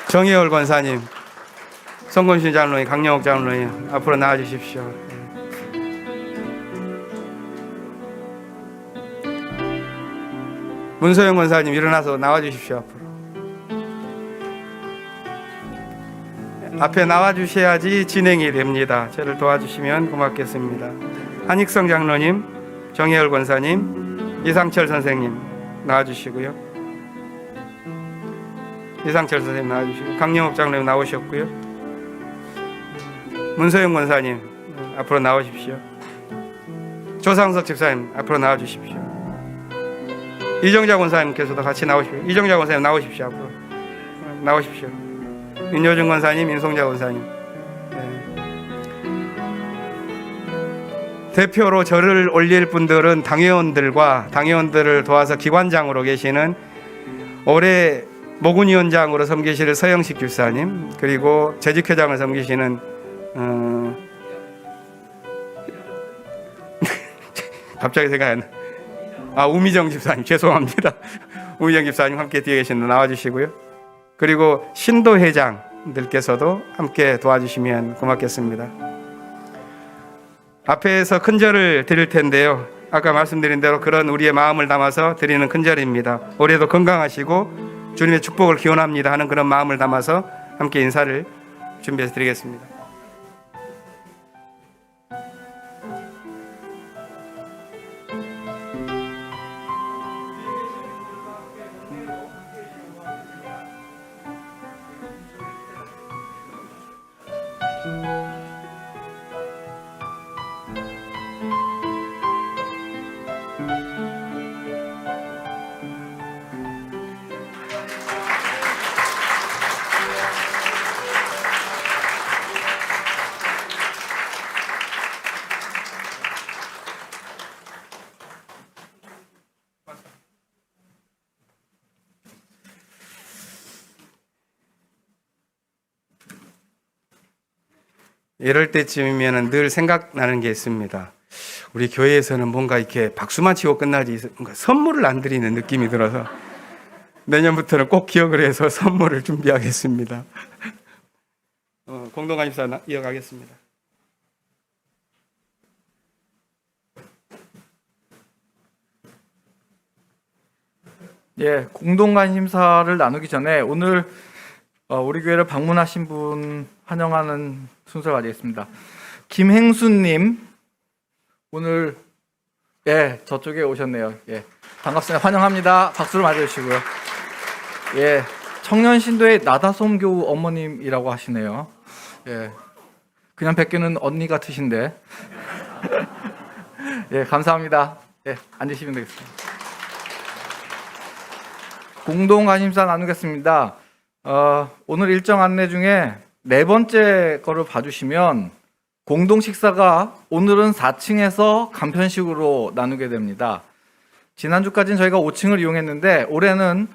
정혜월 권사님, 성건신 장로님, 강영옥 장로님 앞으로 나와주십시오. 문소영 권사님 일어나서 나와주십시오. 앞으로. 앞에 나와주셔야지 진행이 됩니다. 저를 도와주시면 고맙겠습니다. 한익성 장로님, 정혜열 권사님, 이상철 선생님 나와주시고요. 이상철 선생님 나와주시고, 강영욱 장로님 나오셨고요. 문소영 권사님 앞으로 나오십시오. 조상석 집사님 앞으로 나와주십시오. 이정자 권사님께서도 같이 나오십시오. 이정자 권사님 나오십시오. 앞으로 나오십시오. 윤여준 권사님, 인송자 권사님. 대표로 절을 올릴 분들은 당회원들을 도와서 기관장으로 계시는 올해 모군위원장으로 섬기실 서영식 집사님, 그리고 재직회장을 섬기시는 갑자기 생각이 안 나. 우미정 집사님 죄송합니다. 우미정 집사님 함께 뒤에 계신데 나와주시고요. 그리고 신도 회장들께서도 함께 도와주시면 고맙겠습니다. 앞에서 큰절을 드릴 텐데요. 아까 말씀드린 대로 그런 우리의 마음을 담아서 드리는 큰절입니다. 올해도 건강하시고 주님의 축복을 기원합니다 하는 그런 마음을 담아서 함께 인사를 준비해서 드리겠습니다. 이럴 때쯤이면 늘 생각나는 게 있습니다. 우리 교회에서는 뭔가 이렇게 박수만 치고 끝나지 뭔가 선물을 안 드리는 느낌이 들어서 내년부터는 꼭 기억을 해서 선물을 준비하겠습니다. 공동감사 이어가겠습니다. 예, 공동관심사를 나누기 전에 오늘 우리 교회를 방문하신 분 환영하는 순서를 가지겠습니다. 김행수님 오늘 저쪽에 오셨네요. 반갑습니다. 환영합니다. 박수로 맞아주시고요. 청년신도의 나다솜 교우 어머님이라고 하시네요. 그냥 뵙기는 언니 같으신데. 감사합니다. 앉으시면 되겠습니다. 공동관심사 나누겠습니다. 오늘 일정 안내 중에 네 번째 거를 봐주시면 공동 식사가 오늘은 4층에서 간편식으로 나누게 됩니다. 지난주까지는 저희가 5층을 이용했는데 올해는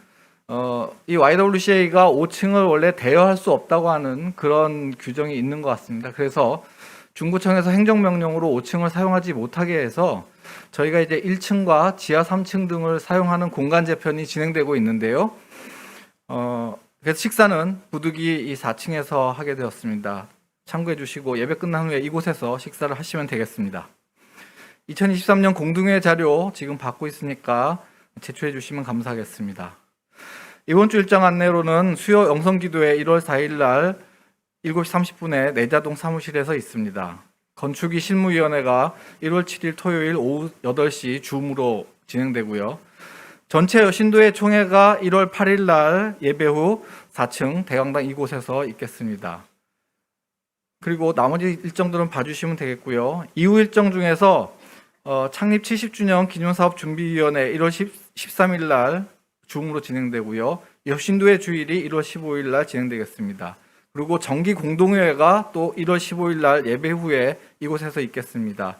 이 YWCA가 5층을 원래 대여할 수 없다고 하는 그런 규정이 있는 것 같습니다. 그래서 중구청에서 행정명령으로 5층을 사용하지 못하게 해서 저희가 이제 1층과 지하 3층 등을 사용하는 공간 재편이 진행되고 있는데요. 그래서 식사는 부득이 이 4층에서 하게 되었습니다. 참고해 주시고 예배 끝난 후에 이곳에서 식사를 하시면 되겠습니다. 2023년 공동회 자료 지금 받고 있으니까 제출해 주시면 감사하겠습니다. 이번 주 일정 안내로는 수요 영성기도회 1월 4일 날 7시 30분에 내자동 사무실에서 있습니다. 건축위 실무위원회가 1월 7일 토요일 오후 8시 줌으로 진행되고요. 전체 여신도의 총회가 1월 8일 날 예배 후 4층 대강당 이곳에서 있겠습니다. 그리고 나머지 일정들은 봐주시면 되겠고요. 이후 일정 중에서 창립 70주년 기념사업준비위원회 1월 13일 날 줌으로 진행되고요. 여신도의 주일이 1월 15일 날 진행되겠습니다. 그리고 정기 공동회의가 또 1월 15일 날 예배 후에 이곳에서 있겠습니다.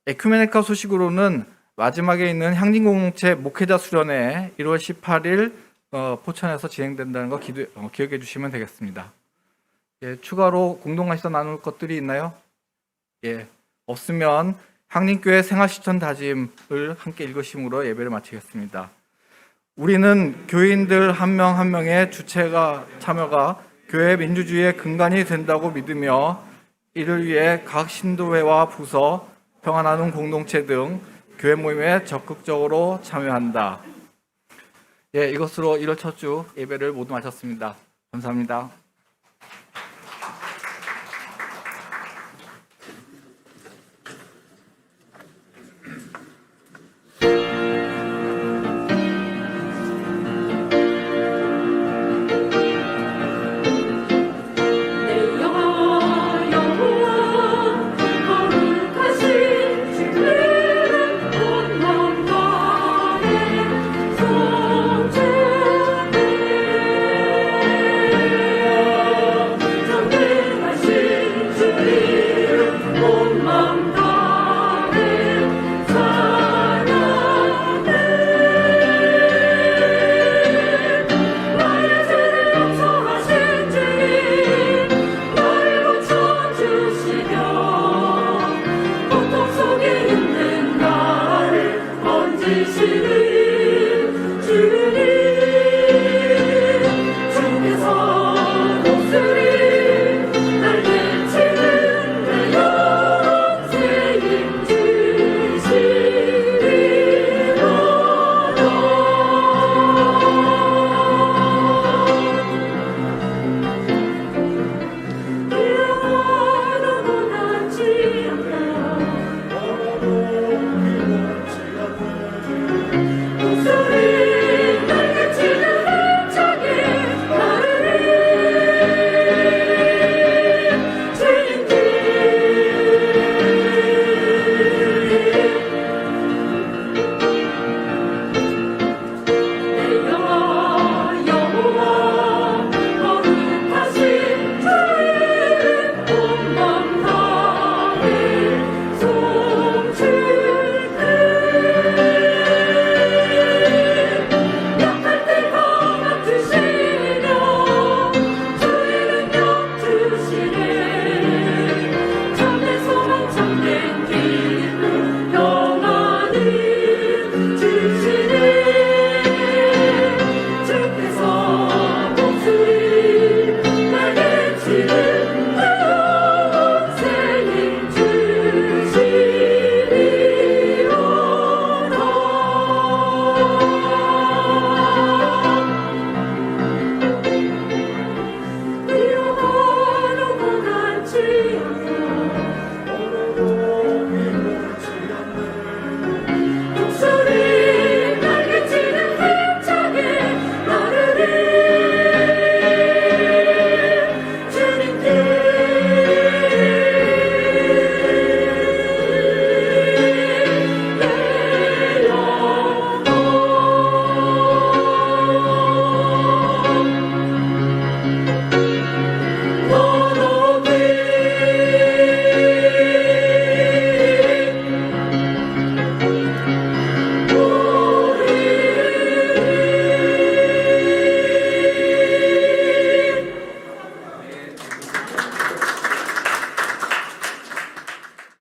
에큐메니카 소식으로는 마지막에 있는 향진공동체 목회자 수련회 1월 18일 포천에서 진행된다는 거 기억해 주시면 되겠습니다. 예, 추가로 공동가시사 나눌 것들이 있나요? 예, 없으면 향림교회 생활실천 다짐을 함께 읽으심으로 예배를 마치겠습니다. 우리는 교인들 한 명 한 명의 참여가 교회 민주주의의 근간이 된다고 믿으며 이를 위해 각 신도회와 부서, 평화나눔 공동체 등 교회 모임에 적극적으로 참여한다. 예, 이것으로 1월 첫 주 예배를 모두 마쳤습니다. 감사합니다.